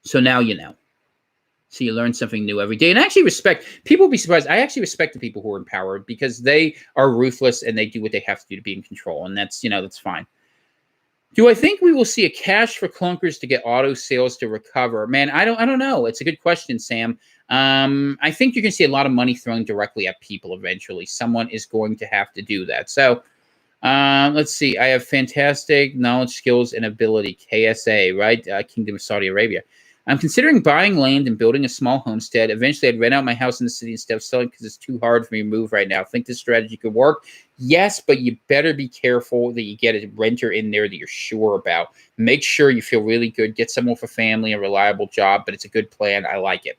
So now you know. So you learn something new every day. And I actually respect, people will be surprised, I actually respect the people who are in power, because they are ruthless and they do what they have to do to be in control. And that's, that's fine. Do I think we will see a cash for clunkers to get auto sales to recover? Man, I don't know. It's a good question, Sam. I think you're going to see a lot of money thrown directly at people eventually. Someone is going to have to do that. So let's see. I have fantastic knowledge, skills, and ability. KSA, right? Kingdom of Saudi Arabia. I'm considering buying land and building a small homestead. Eventually, I'd rent out my house in the city instead of selling because it's too hard for me to move right now. Think this strategy could work? Yes, but you better be careful that you get a renter in there that you're sure about. Make sure you feel really good. Get someone with a family, a reliable job, but it's a good plan. I like it.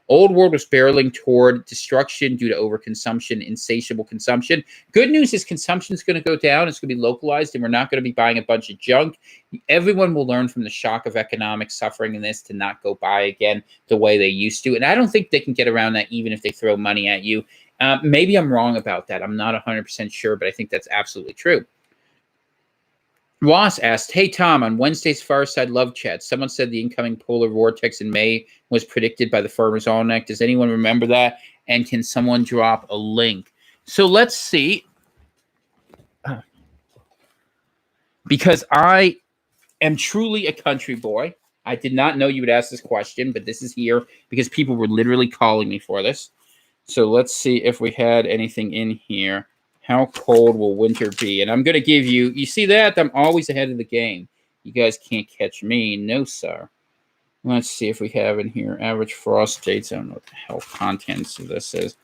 Old world was barreling toward destruction due to overconsumption, insatiable consumption. Good news is consumption is going to go down. It's going to be localized, and we're not going to be buying a bunch of junk. Everyone will learn from the shock of economic suffering in this to not go buy again the way they used to. And I don't think they can get around that even if they throw money at you. Maybe I'm wrong about that. I'm not 100% sure, but I think that's absolutely true. Ross asked, hey, Tom, on Wednesday's Fireside Love Chat, someone said the incoming polar vortex in May was predicted by the Farmer's Almanac. Does anyone remember that? And can someone drop a link? So let's see. Because I am truly a country boy. I did not know you would ask this question, but this is here because people were literally calling me for this. So let's see if we had anything in here. How cold will winter be? And I'm going to give you, you see that? I'm always ahead of the game. You guys can't catch me. No, sir. Let's see if we have in here average frost dates. I don't know what the hell contents of this is.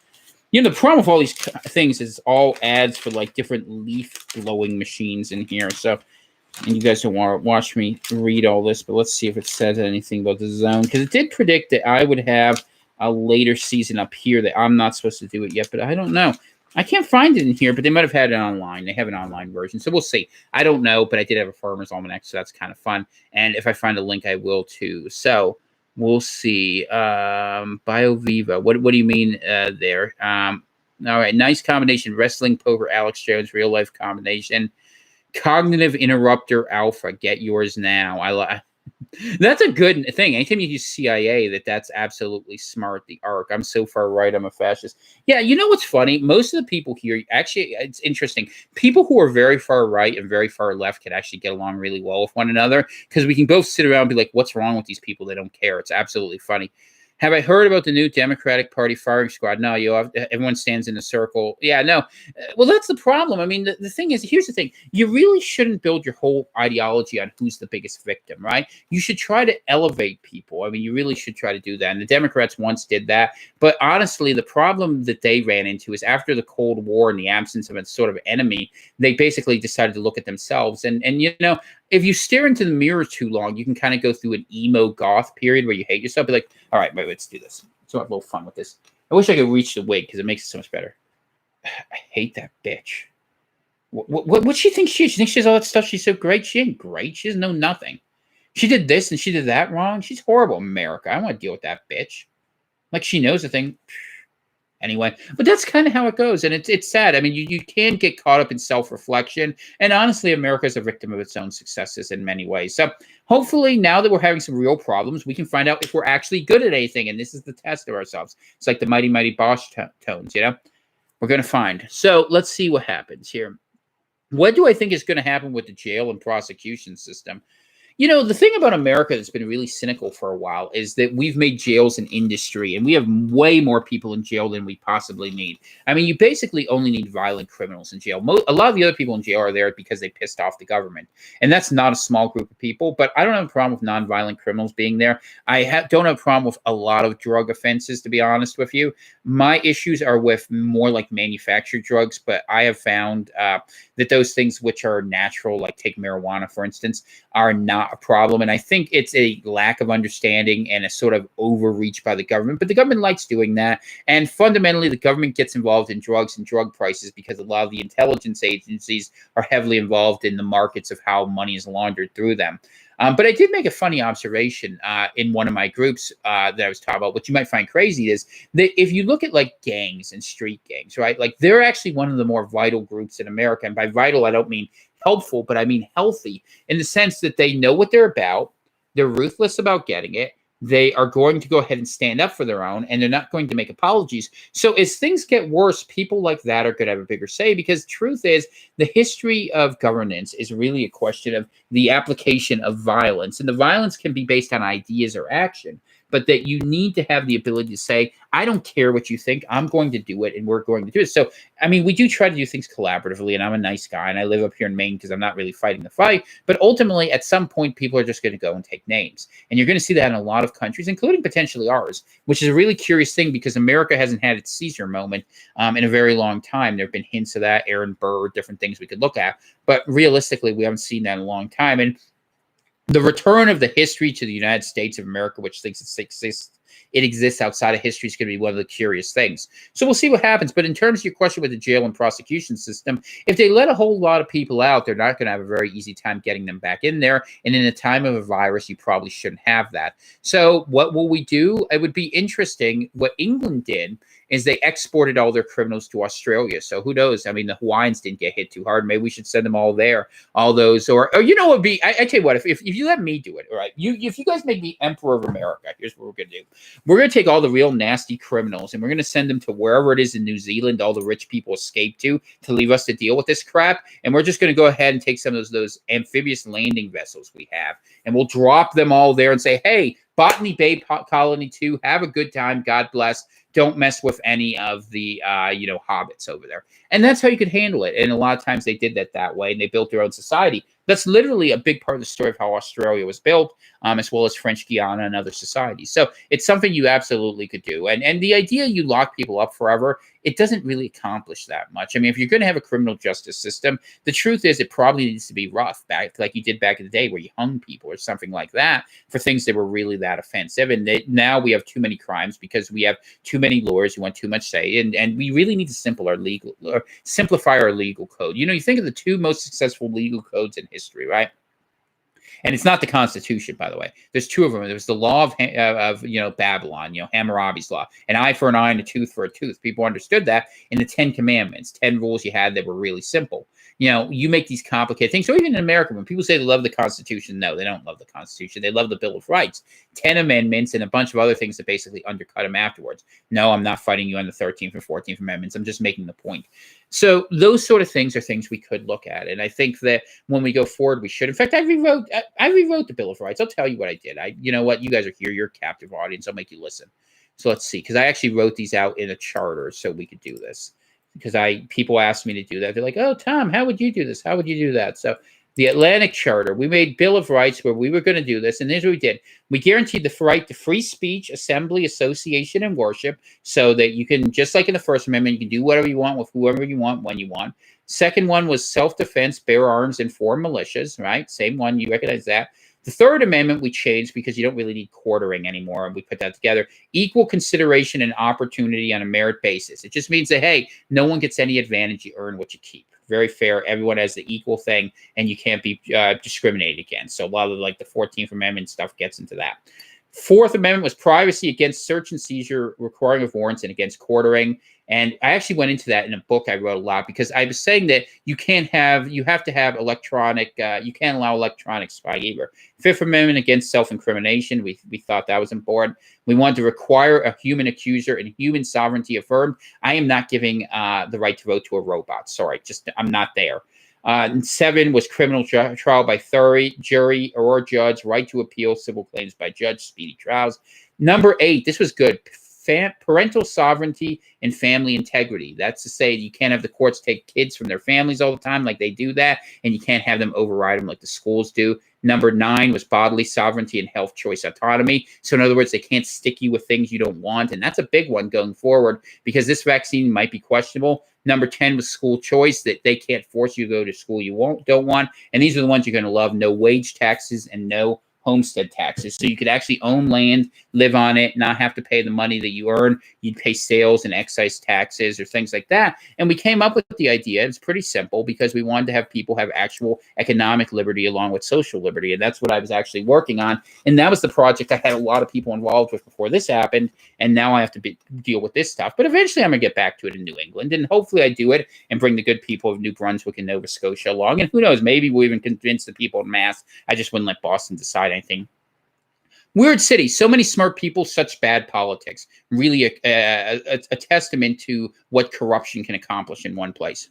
You know, the problem with all these things is all ads for like different leaf blowing machines in here. So, and you guys don't want to watch me read all this, but let's see if it says anything about the zone. Because it did predict that I would have a later season up here that I'm not supposed to do it yet, but I don't know. I can't find it in here, but they might have had it online. They have an online version, so we'll see. I don't know, but I did have a Farmer's Almanac, so that's kind of fun. And if I find a link, I will too. So we'll see. BioViva. What do you mean there? All right, nice combination. Wrestling, poker, Alex Jones, real life combination. Cognitive Interrupter Alpha. Get yours now. That's a good thing. Anytime you use CIA, that's absolutely smart. The ARC. I'm so far right. I'm a fascist. Yeah, you know what's funny? Most of the people here, actually, it's interesting. People who are very far right and very far left can actually get along really well with one another because we can both sit around and be like, what's wrong with these people? They don't care. It's absolutely funny. Have I heard about the new Democratic Party firing squad? No, everyone stands in a circle. Yeah, no. Well, that's the problem. I mean, the thing is, here's the thing. You really shouldn't build your whole ideology on who's the biggest victim, right? You should try to elevate people. I mean, you really should try to do that. And the Democrats once did that. But honestly, the problem that they ran into is after the Cold War and the absence of a sort of enemy, they basically decided to look at themselves. And you know, if you stare into the mirror too long, you can kind of go through an emo goth period where you hate yourself. Be like, all right, wait, let's do this. Let's have a little fun with this. I wish I could reach the wig because it makes it so much better. I hate that bitch. What she thinks she is? She thinks she has all that stuff. She's so great. She ain't great. She doesn't know nothing. She did this and she did that wrong. She's horrible, America. I don't want to deal with that bitch. Like she knows a thing. Anyway, but that's kind of how it goes. And it's sad. I mean, you can get caught up in self-reflection. And honestly, America is a victim of its own successes in many ways. So hopefully now that we're having some real problems, we can find out if we're actually good at anything. And this is the test of ourselves. It's like the Mighty Mighty Bosch tones, you know? We're going to find. So let's see what happens here. What do I think is going to happen with the jail and prosecution system? You know, the thing about America that's been really cynical for a while is that we've made jails an industry, and we have way more people in jail than we possibly need. I mean, you basically only need violent criminals in jail. A lot of the other people in jail are there because they pissed off the government, and that's not a small group of people, but I don't have a problem with nonviolent criminals being there. I don't have a problem with a lot of drug offenses, to be honest with you. My issues are with more like manufactured drugs, but I have found that those things which are natural, like take marijuana, for instance, are not a problem. And I think it's a lack of understanding and a sort of overreach by the government. But the government likes doing that. And fundamentally, the government gets involved in drugs and drug prices because a lot of the intelligence agencies are heavily involved in the markets of how money is laundered through them. But I did make a funny observation in one of my groups that I was talking about. What you might find crazy is that if you look at like gangs and street gangs, right? Like they're actually one of the more vital groups in America. And by vital, I don't mean helpful, but I mean healthy in the sense that they know what they're about. They're ruthless about getting it. They are going to go ahead and stand up for their own, and they're not going to make apologies. So as things get worse, people like that are going to have a bigger say because the truth is the history of governance is really a question of the application of violence. And the violence can be based on ideas or action. but that you need to have the ability to say, I don't care what you think. I'm going to do it, and we're going to do it. So, I mean, we do try to do things collaboratively, and I'm a nice guy, and I live up here in Maine because I'm not really fighting the fight. But ultimately, at some point, people are just going to go and take names. And you're going to see that in a lot of countries, including potentially ours, which is a really curious thing because America hasn't had its Caesar moment in a very long time. There have been hints of that, Aaron Burr, different things we could look at. But realistically, we haven't seen that in a long time. And the return of the history to the United States of America, which thinks it exists outside of history, is going to be one of the curious things. So we'll see what happens. But in terms of your question with the jail and prosecution system, if they let a whole lot of people out, they're not going to have a very easy time getting them back in there. And in a time of a virus, you probably shouldn't have that. So what will we do? It would be interesting. What England did is they exported all their criminals to Australia. So who knows? I mean, the Hawaiians didn't get hit too hard. Maybe we should send them all there. All those, or you know, would be. I tell you what, if you let me do it, all right, if you guys make me Emperor of America, here's what we're gonna do. We're gonna take all the real nasty criminals and we're gonna send them to wherever it is in New Zealand all the rich people escape to leave us to deal with this crap. And we're just gonna go ahead and take some of those amphibious landing vessels we have, and we'll drop them all there and say, hey, Botany Bay Colony 2, have a good time. God bless. Don't mess with any of the, hobbits over there. And that's how you could handle it. And a lot of times they did that way, and they built their own society. That's literally a big part of the story of how Australia was built, as well as French Guiana and other societies. So it's something you absolutely could do. And the idea you lock people up forever, it doesn't really accomplish that much. I mean, if you're going to have a criminal justice system, the truth is it probably needs to be rough, back like you did back in the day where you hung people or something like that for things that were really that offensive. And now we have too many crimes because we have too many lawyers who want too much say. And we really need to simplify our legal code. You know, you think of the two most successful legal codes in history, right? And it's not the Constitution, by the way. There's two of them. There's the law of Babylon, Hammurabi's law, an eye for an eye and a tooth for a tooth. People understood that in the 10 Commandments, 10 rules you had that were really simple. You make these complicated things. So even in America, when people say they love the Constitution, no, they don't love the Constitution. They love the Bill of Rights, 10 amendments, and a bunch of other things that basically undercut them afterwards. No, I'm not fighting you on the 13th and 14th Amendments. I'm just making the point. So those sort of things are things we could look at. And I think that when we go forward, we should. In fact, I rewrote the Bill of Rights. I'll tell you what I did. You know what? You guys are here. You're a captive audience. I'll make you listen. So let's see. Because I actually wrote these out in a charter so we could do this. Because people asked me to do that. They're like, oh, Tom, how would you do this? How would you do that? So the Atlantic Charter, we made Bill of Rights where we were going to do this. And here's what we did. We guaranteed the right to free speech, assembly, association, and worship so that you can, just like in the First Amendment, you can do whatever you want with whoever you want, when you want. Second one was self-defense, bear arms, and form militias, right? Same one. You recognize that. The Third Amendment we changed because you don't really need quartering anymore, and we put that together. Equal consideration and opportunity on a merit basis. It just means that, hey, no one gets any advantage. You earn what you keep. Very fair. Everyone has the equal thing, and you can't be discriminated against. So a lot of the 14th Amendment stuff gets into that. Fourth Amendment was privacy against search and seizure, requiring of warrants, and against quartering. And I actually went into that in a book I wrote a lot because I was saying that you have to have electronic, you can't allow electronic spying either. Fifth Amendment against self-incrimination. We thought that was important. We wanted to require a human accuser and human sovereignty affirmed. I am not giving the right to vote to a robot. Sorry, I'm not there. 7 was criminal trial by jury or judge, right to appeal civil claims by judge, speedy trials. Number 8, this was good. Parental sovereignty and family integrity. That's to say you can't have the courts take kids from their families all the time like they do that, and you can't have them override them like the schools do. Number 9 was bodily sovereignty and health choice autonomy. So in other words, they can't stick you with things you don't want, and that's a big one going forward because this vaccine might be questionable. Number 10 was school choice, that they can't force you to go to school you don't want, and these are the ones you're going to love. No wage taxes and no homestead taxes. So you could actually own land, live on it, not have to pay the money that you earn. You'd pay sales and excise taxes or things like that. And we came up with the idea. It's pretty simple because we wanted to have people have actual economic liberty along with social liberty. And that's what I was actually working on. And that was the project I had a lot of people involved with before this happened. And now I have to deal with this stuff. But eventually I'm going to get back to it in New England. And hopefully I do it and bring the good people of New Brunswick and Nova Scotia along. And who knows, maybe we'll even convince the people in mass. I just wouldn't let Boston decide anything. Weird city, so many smart people, such bad politics. Really a testament to what corruption can accomplish in one place.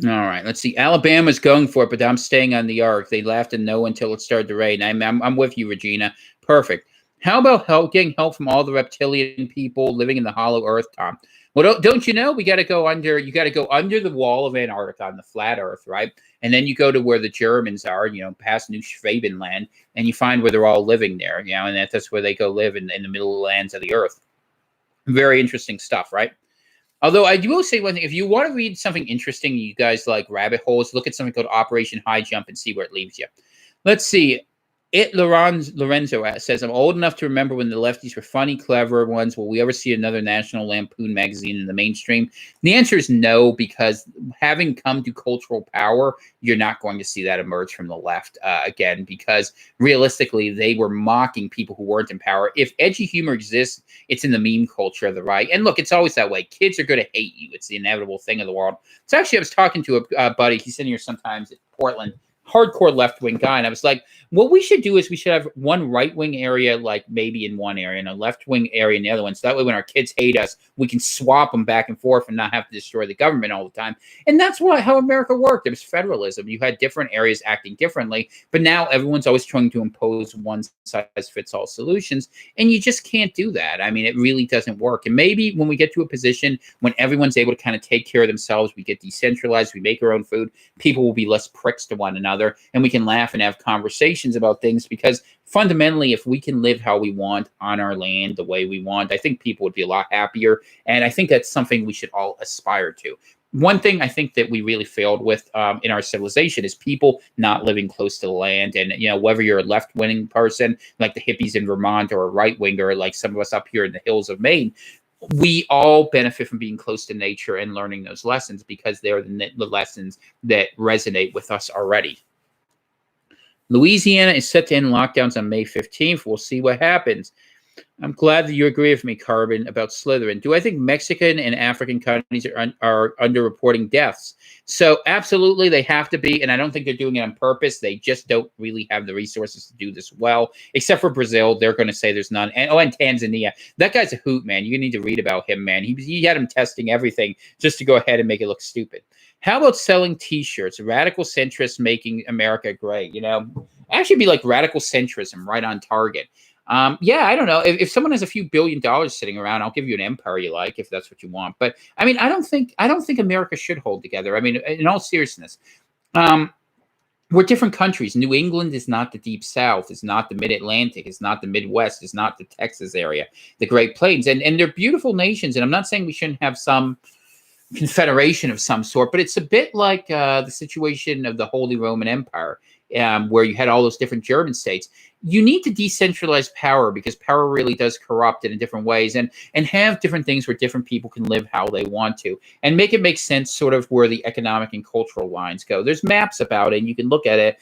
All right, let's see. Alabama's going for it, but I'm staying on the ark. They laughed and no until it started to rain. I'm with you, Regina. Perfect. How about getting help from all the reptilian people living in the hollow earth, Tom? Well, don't you know we got to go under? You got to go under the wall of Antarctica on the flat Earth, right? And then you go to where the Germans are, past New Schwabenland, and you find where they're all living there, and that's where they go live in the middle lands of the Earth. Very interesting stuff, right? Although I will say one thing, if you want to read something interesting, you guys like rabbit holes, look at something called Operation High Jump and see where it leaves you. Let's see. Lorenzo says, I'm old enough to remember when the lefties were funny, clever ones. Will we ever see another National Lampoon magazine in the mainstream? The answer is no, because having come to cultural power, you're not going to see that emerge from the left again, because realistically, they were mocking people who weren't in power. If edgy humor exists, it's in the meme culture of the right. And look, it's always that way. Kids are going to hate you. It's the inevitable thing of the world. So actually, I was talking to a buddy. He's in here sometimes at Portland. Hardcore left-wing guy, and I was like, what we should do is we should have one right-wing area, like maybe in one area, and a left-wing area in the other one, so that way when our kids hate us, we can swap them back and forth and not have to destroy the government all the time. And that's how America worked. It was federalism. You had different areas acting differently, but now everyone's always trying to impose one-size-fits-all solutions, and you just can't do that. I mean, it really doesn't work. And maybe when we get to a position when everyone's able to kind of take care of themselves, we get decentralized, we make our own food, people will be less pricks to one another, and we can laugh and have conversations about things, because fundamentally, if we can live how we want on our land the way we want, I think people would be a lot happier. And I think that's something we should all aspire to. One thing I think that we really failed with in our civilization is people not living close to the land. And, whether you're a left-wing person like the hippies in Vermont or a right-winger like some of us up here in the hills of Maine, we all benefit from being close to nature and learning those lessons, because they're the lessons that resonate with us already. Louisiana is set to end lockdowns on May 15th. We'll see what happens. I'm glad that you agree with me, Carbon, about Slytherin. Do I think Mexican and African countries are underreporting deaths? So absolutely, they have to be, and I don't think they're doing it on purpose. They just don't really have the resources to do this well, except for Brazil. They're going to say there's none. And Tanzania. That guy's a hoot, man. You need to read about him, man. He had him testing everything just to go ahead and make it look stupid. How about selling T-shirts? Radical centrists making America great. Actually be like radical centrism right on target. Yeah, I don't know. If someone has a few $1 billion sitting around, I'll give you an empire you like, if that's what you want. But I mean, I don't think America should hold together. I mean, in all seriousness, we're different countries. New England is not the Deep South. It's not the Mid-Atlantic. It's not the Midwest. It's not the Texas area, the Great Plains. And they're beautiful nations. And I'm not saying we shouldn't have some confederation of some sort, but it's a bit like the situation of the Holy Roman Empire, where you had all those different German states. You need to decentralize power, because power really does corrupt it in different ways, and have different things where different people can live how they want to, and make it make sense sort of where the economic and cultural lines go. There's maps about it, and you can look at it,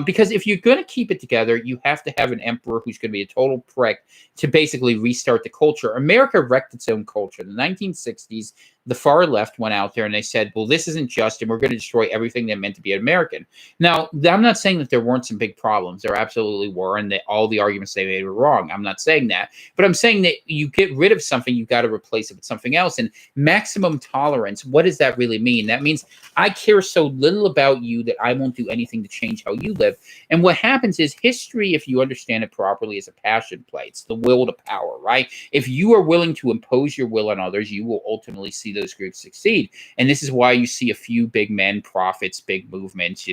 because if you're going to keep it together, you have to have an emperor who's going to be a total prick to basically restart the culture. America wrecked its own culture. In the 1960s, the far left went out there and they said, well, this isn't just, and we're going to destroy everything that meant to be an American. Now, I'm not saying that there weren't some big problems. There absolutely were, and that all the arguments they made were wrong. I'm not saying that. But I'm saying that you get rid of something, you've got to replace it with something else. And maximum tolerance, what does that really mean? That means I care so little about you that I won't do anything to change how you live. And what happens is history, if you understand it properly, is a passion play. It's the will to power, right? If you are willing to impose your will on others, you will ultimately see those groups succeed. And this is why you see a few big men, prophets, big movements,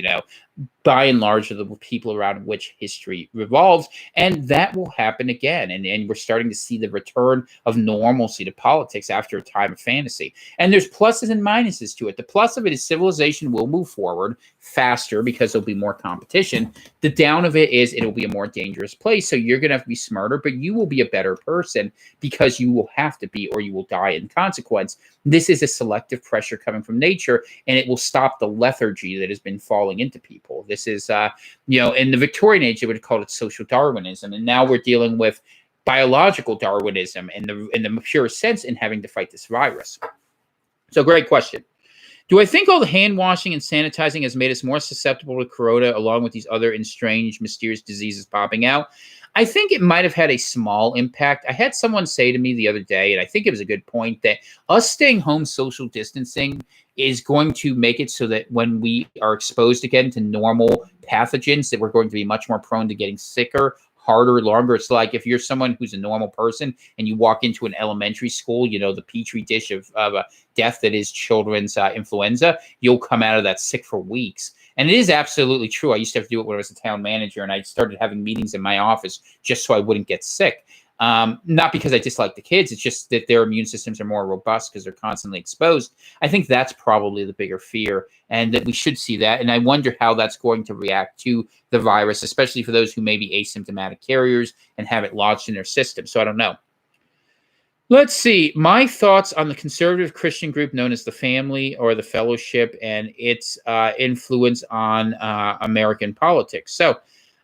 by and large are the people around which history revolves, and that will happen again. And we're starting to see the return of normalcy to politics after a time of fantasy. And there's pluses and minuses to it. The plus of it is civilization will move forward faster because there'll be more competition. The down of it is it'll be a more dangerous place. So you're going to have to be smarter, but you will be a better person because you will have to be, or you will die in consequence. This is a selective pressure coming from nature, and it will stop the lethargy that has been falling into people. This is, in the Victorian age, they would have called it social Darwinism. And now we're dealing with biological Darwinism in the purest sense in having to fight this virus. So great question. Do I think all the hand washing and sanitizing has made us more susceptible to corona along with these other and strange, mysterious diseases popping out? I think it might have had a small impact. I had someone say to me the other day, and I think it was a good point, that us staying home social distancing is going to make it so that when we are exposed again to normal pathogens, that we're going to be much more prone to getting sicker, harder, longer. It's like if you're someone who's a normal person and you walk into an elementary school, the petri dish of death that is children's influenza, you'll come out of that sick for weeks. And it is absolutely true. I used to have to do it when I was a town manager, and I started having meetings in my office just so I wouldn't get sick. Not because I dislike the kids. It's just that their immune systems are more robust because they're constantly exposed. I think that's probably the bigger fear, and that we should see that. And I wonder how that's going to react to the virus, especially for those who may be asymptomatic carriers and have it lodged in their system. So I don't know. Let's see. My thoughts on the conservative Christian group known as the Family or the Fellowship and its influence on American politics. So,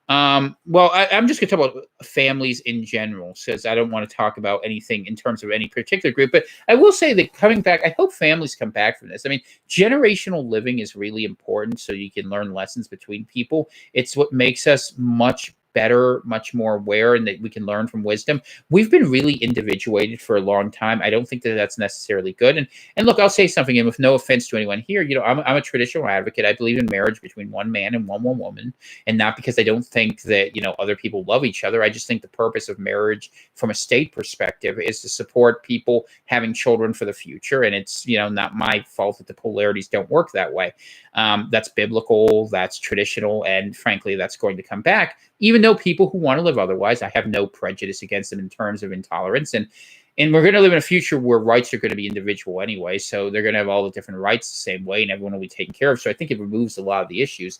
well, I'm just going to talk about families in general, since I don't want to talk about anything in terms of any particular group. But I will say that coming back, I hope families come back from this. I mean, generational living is really important so you can learn lessons between people. It's what makes us much better, much more aware, and that we can learn from wisdom. We've been really individuated for a long time. I don't think that that's necessarily good. And look, I'll say something, and with no offense to anyone here, I'm a traditional advocate. I believe in marriage between one man and one woman, and not because I don't think that other people love each other. I just think the purpose of marriage, from a state perspective, is to support people having children for the future. And it's not my fault that the polarities don't work that way. That's biblical, that's traditional, and frankly, that's going to come back. Even though people who want to live otherwise, I have no prejudice against them in terms of intolerance. And we're going to live in a future where rights are going to be individual anyway. So they're going to have all the different rights the same way, and everyone will be taken care of. So I think it removes a lot of the issues.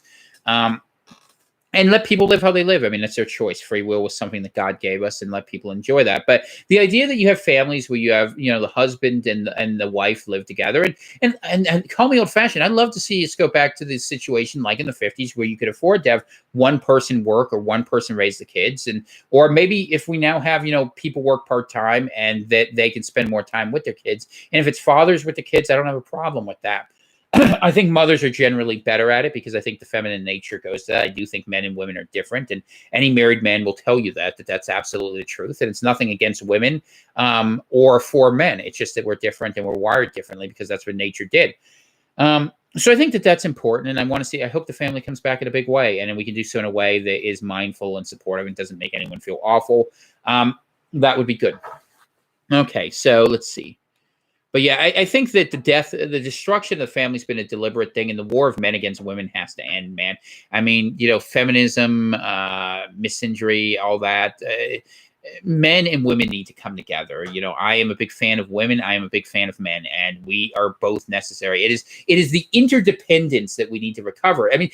And let people live how they live. I mean, that's their choice. Free will was something that God gave us, and let people enjoy that. But the idea that you have families where you have, the husband and the wife live together, and call me old fashioned. I'd love to see us go back to the situation like in the 50s where you could afford to have one person work or one person raise the kids. Or maybe if we now have, people work part-time and that they can spend more time with their kids. And if it's fathers with the kids, I don't have a problem with that. I think mothers are generally better at it because I think the feminine nature goes to that. I do think men and women are different, and any married man will tell you that that's absolutely the truth. And it's nothing against women or for men. It's just that we're different and we're wired differently because that's what nature did. So I think that that's important, and I hope the family comes back in a big way, and then we can do so in a way that is mindful and supportive and doesn't make anyone feel awful. That would be good. Okay, so let's see. But yeah, I think that the destruction of the family has been a deliberate thing, and the war of men against women has to end, man. I mean, feminism, misandry, all that. Men and women need to come together. I am a big fan of women. I am a big fan of men, and we are both necessary. It is the interdependence that we need to recover. I mean,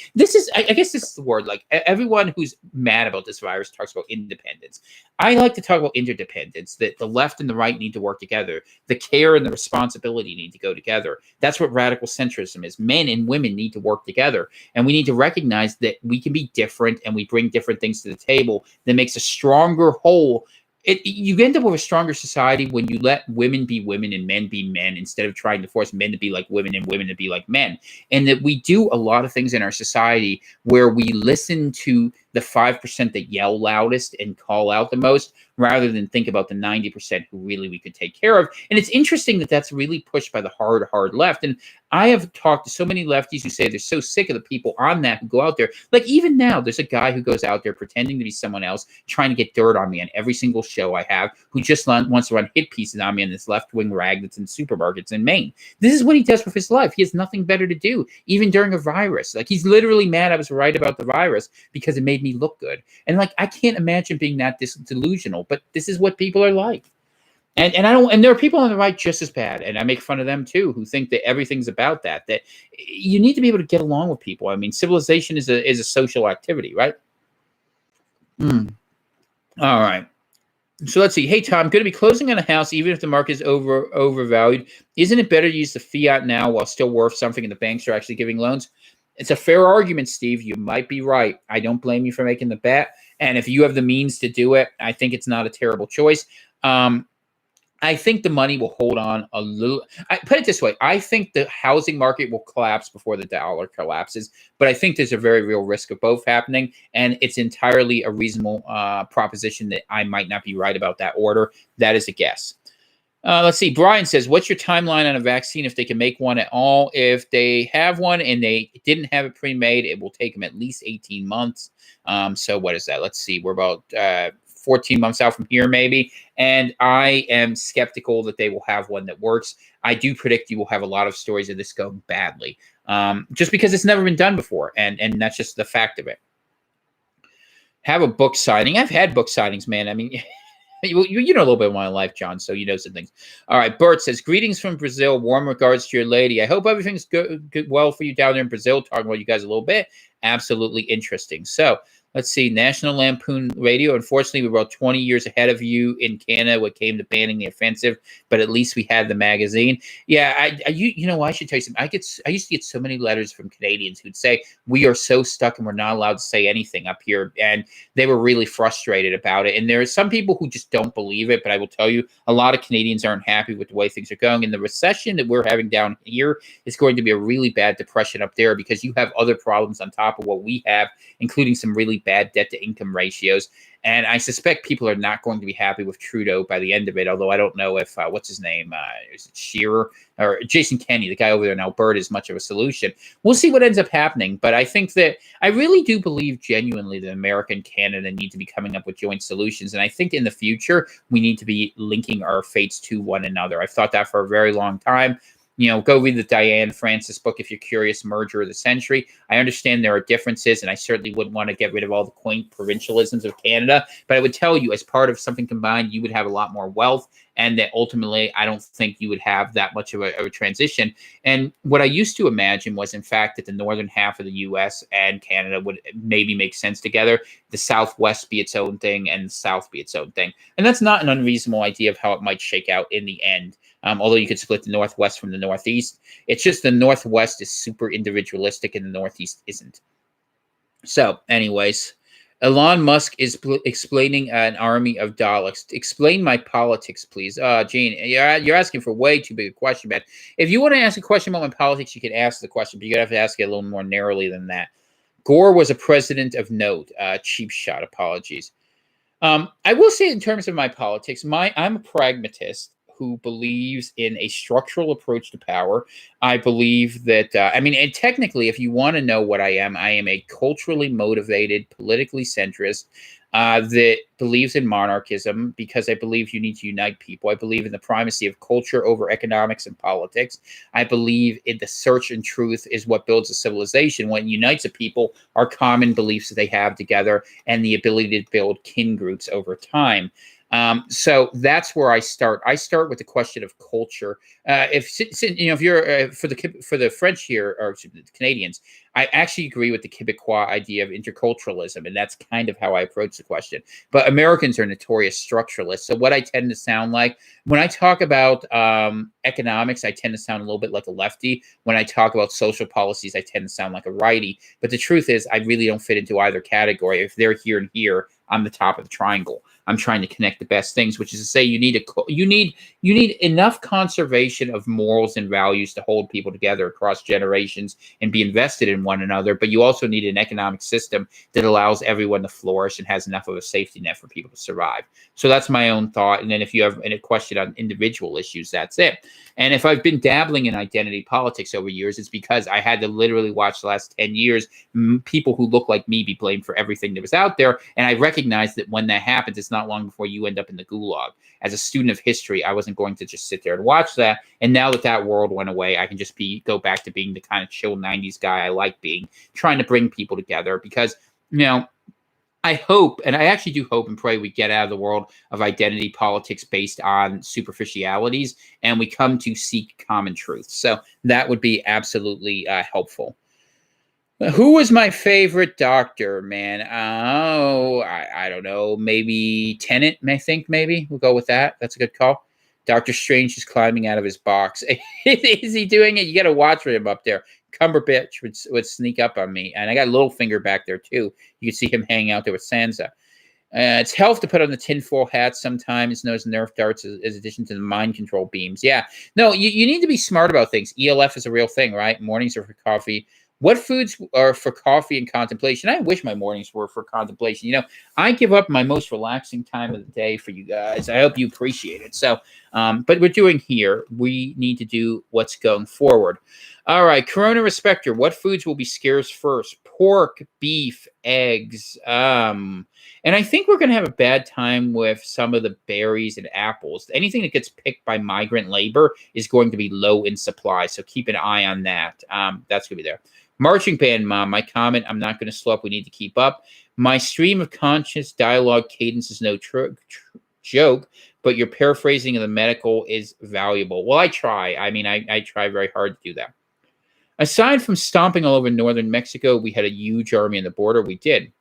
I guess this is the word. Like everyone who's mad about this virus talks about independence. I like to talk about interdependence, that the left and the right need to work together. The care and the responsibility need to go together. That's what radical centrism is. Men and women need to work together, and we need to recognize that we can be different, and we bring different things to the table that makes a stronger whole. You end up with a stronger society when you let women be women and men be men, instead of trying to force men to be like women and women to be like men. And that we do a lot of things in our society where we listen to the 5% that yell loudest and call out the most, rather than think about the 90% who really we could take care of. And it's interesting that that's really pushed by the hard left. And I have talked to so many lefties who say they're so sick of the people on that who go out there. Like even now, there's a guy who goes out there pretending to be someone else, trying to get dirt on me on every single show I have, who just wants to run hit pieces on me in this left-wing rag that's in supermarkets in Maine. This is what he does with his life. He has nothing better to do, even during a virus. Like he's literally mad I was right about the virus because it made me look good. And like, I can't imagine being that delusional, but this is what people are like. And there are people on the right just as bad, and I make fun of them too, who think that everything's about that you need to be able to get along with people. I mean, civilization is a social activity, right? All right. So let's see. Hey, Tom, going to be closing on a house, even if the market is overvalued. Isn't it better to use the fiat now while still worth something and the banks are actually giving loans? It's a fair argument, Steve. You might be right. I don't blame you for making the bet. And if you have the means to do it, I think it's not a terrible choice. I think the money will hold on a little. I put it this way: I think the housing market will collapse before the dollar collapses, but I think there's a very real risk of both happening, and it's entirely a reasonable proposition that I might not be right about that order. That is a guess. Let's see. Brian says, "What's your timeline on a vaccine if they can make one at all? If they have one and they didn't have it pre-made, it will take them at least 18 months. So what is that? Let's see. We're about 14 months out from here, maybe. And I am skeptical that they will have one that works. I do predict you will have a lot of stories of this go badly, just because it's never been done before, and that's just the fact of it. Have a book signing. I've had book signings, man. I mean." You know a little bit of my life, John, so you know some things. All right, Bert says, "Greetings from Brazil. Warm regards to your lady. I hope everything's good well for you down there in Brazil." Talking about you guys a little bit. Absolutely interesting. So let's see. National Lampoon Radio. Unfortunately, we're about 20 years ahead of you in Canada when it came to banning the offensive, but at least we had the magazine. Yeah, you know, I should tell you something. I used to get so many letters from Canadians who'd say, "We are so stuck and we're not allowed to say anything up here," and they were really frustrated about it. And there are some people who just don't believe it, but I will tell you, a lot of Canadians aren't happy with the way things are going. And the recession that we're having down here is going to be a really bad depression up there, because you have other problems on top of what we have, including some really bad debt to income ratios. And I suspect people are not going to be happy with Trudeau by the end of it, although I don't know if, what's his name, is it Shearer or Jason Kenney, the guy over there in Alberta, is much of a solution. We'll see what ends up happening. But I think that I really do believe genuinely that America and Canada need to be coming up with joint solutions. And I think in the future, we need to be linking our fates to one another. I've thought that for a very long time. You know, go read the Diane Francis book if you're curious, Merger of the Century. I understand there are differences, and I certainly wouldn't want to get rid of all the quaint provincialisms of Canada, but I would tell you, as part of something combined, you would have a lot more wealth, and that ultimately, I don't think you would have that much of a transition. And what I used to imagine was, in fact, that the northern half of the U.S. and Canada would maybe make sense together, the Southwest be its own thing, and the South be its own thing. And that's not an unreasonable idea of how it might shake out in the end. Although you could split the Northwest from the Northeast. It's just the Northwest is super individualistic and the Northeast isn't. So, anyways, Elon Musk is explaining an army of Daleks. Explain my politics, please. Gene, you're asking for way too big a question, man. If you want to ask a question about my politics, you can ask the question, but you're going to have to ask it a little more narrowly than that. Gore was a president of note. Cheap shot. Apologies. I will say in terms of my politics, I'm a pragmatist who believes in a structural approach to power. I believe that, and technically, if you want to know what I am a culturally motivated, politically centrist that believes in monarchism, because I believe you need to unite people. I believe in the primacy of culture over economics and politics. I believe in the search and truth is what builds a civilization. What unites a people are common beliefs that they have together and the ability to build kin groups over time. So that's where I start. I start with the question of culture. If you're for the French here, or the Canadians, I actually agree with the Quebecois idea of interculturalism, and that's kind of how I approach the question. But Americans are notorious structuralists. So what I tend to sound like when I talk about economics, I tend to sound a little bit like a lefty. When I talk about social policies, I tend to sound like a righty. But the truth is, I really don't fit into either category. If they're here and here, I'm the top of the triangle. I'm trying to connect the best things, which is to say you need enough conservation of morals and values to hold people together across generations and be invested in one another. But you also need an economic system that allows everyone to flourish and has enough of a safety net for people to survive. So that's my own thought. And then if you have a question on individual issues, that's it. And if I've been dabbling in identity politics over years, it's because I had to literally watch the last 10 years people who look like me be blamed for everything that was out there. And I recognize that when that happens, it's not long before you end up in the gulag. As a student of history, I wasn't going to just sit there and watch that. And now that that world went away, I can just go back to being the kind of chill 90s guy I like being, trying to bring people together because, I hope, and I actually do hope and pray we get out of the world of identity politics based on superficialities and we come to seek common truth. So that would be absolutely helpful. Who was my favorite doctor, man? Oh, I don't know. Maybe Tennant, I think, maybe. We'll go with that. That's a good call. Doctor Strange is climbing out of his box. Is he doing it? You got to watch for him up there. Cumberbatch would sneak up on me. And I got Littlefinger back there, too. You can see him hanging out there with Sansa. It's health to put on the tinfoil hat sometimes, known as Nerf darts, as addition to the mind control beams. Yeah. No, you need to be smart about things. ELF is a real thing, right? Mornings are for coffee. What foods are for coffee and contemplation? I wish my mornings were for contemplation. I give up my most relaxing time of the day for you guys. I hope you appreciate it. So, but we're doing here. We need to do what's going forward. All right, Corona Respector. What foods will be scarce first? Pork, beef, eggs. And I think we're going to have a bad time with some of the berries and apples. Anything that gets picked by migrant labor is going to be low in supply. So keep an eye on that. That's going to be there. Marching band, Mom. My comment, I'm not going to slow up. We need to keep up. My stream of conscious dialogue cadence is no joke, but your paraphrasing of the medical is valuable. Well, I try. I mean, I try very hard to do that. Aside from stomping all over northern Mexico, we had a huge army on the border. We did.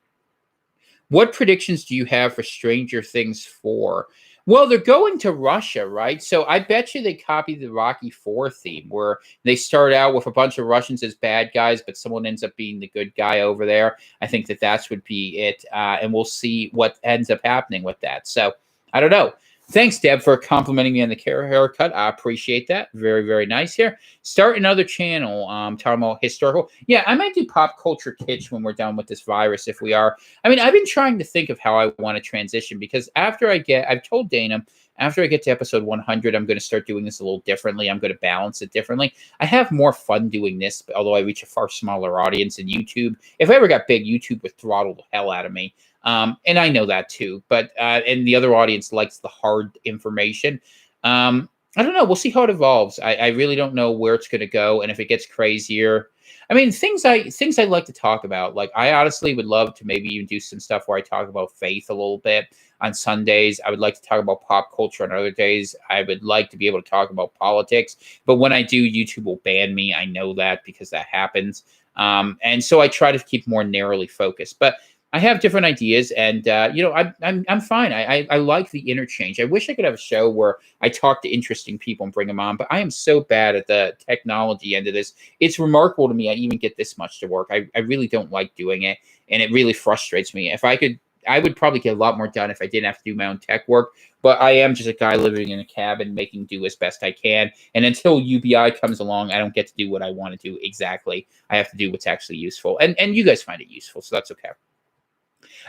What predictions do you have for Stranger Things 4? Well, they're going to Russia, right? So I bet you they copied the Rocky IV theme, where they start out with a bunch of Russians as bad guys, but someone ends up being the good guy over there. I think that would be it, and we'll see what ends up happening with that. So I don't know. Thanks, Deb, for complimenting me on the haircut. I appreciate that. Very, very nice here. Start another channel, talking about historical. Yeah, I might do pop culture kitsch when we're done with this virus, if we are. I mean, I've been trying to think of how I want to transition, because I've told Dana, after I get to episode 100, I'm going to start doing this a little differently. I'm going to balance it differently. I have more fun doing this, although I reach a far smaller audience in YouTube. If I ever got big, YouTube would throttle the hell out of me. And I know that too, but and the other audience likes the hard information. I don't know. We'll see how it evolves. I really don't know where it's going to go, and if it gets crazier. I mean, things I like to talk about. Like, I honestly would love to maybe even do some stuff where I talk about faith a little bit on Sundays. I would like to talk about pop culture on other days. I would like to be able to talk about politics, but when I do, YouTube will ban me. I know that, because that happens. And so I try to keep more narrowly focused, but I have different ideas, and I'm fine. I like the interchange. I wish I could have a show where I talk to interesting people and bring them on, but I am so bad at the technology end of this. It's remarkable to me I even get this much to work. I really don't like doing it, and it really frustrates me. If I could, I would probably get a lot more done if I didn't have to do my own tech work, but I am just a guy living in a cabin making do as best I can, and until UBI comes along, I don't get to do what I want to do exactly. I have to do what's actually useful, and you guys find it useful, so that's okay.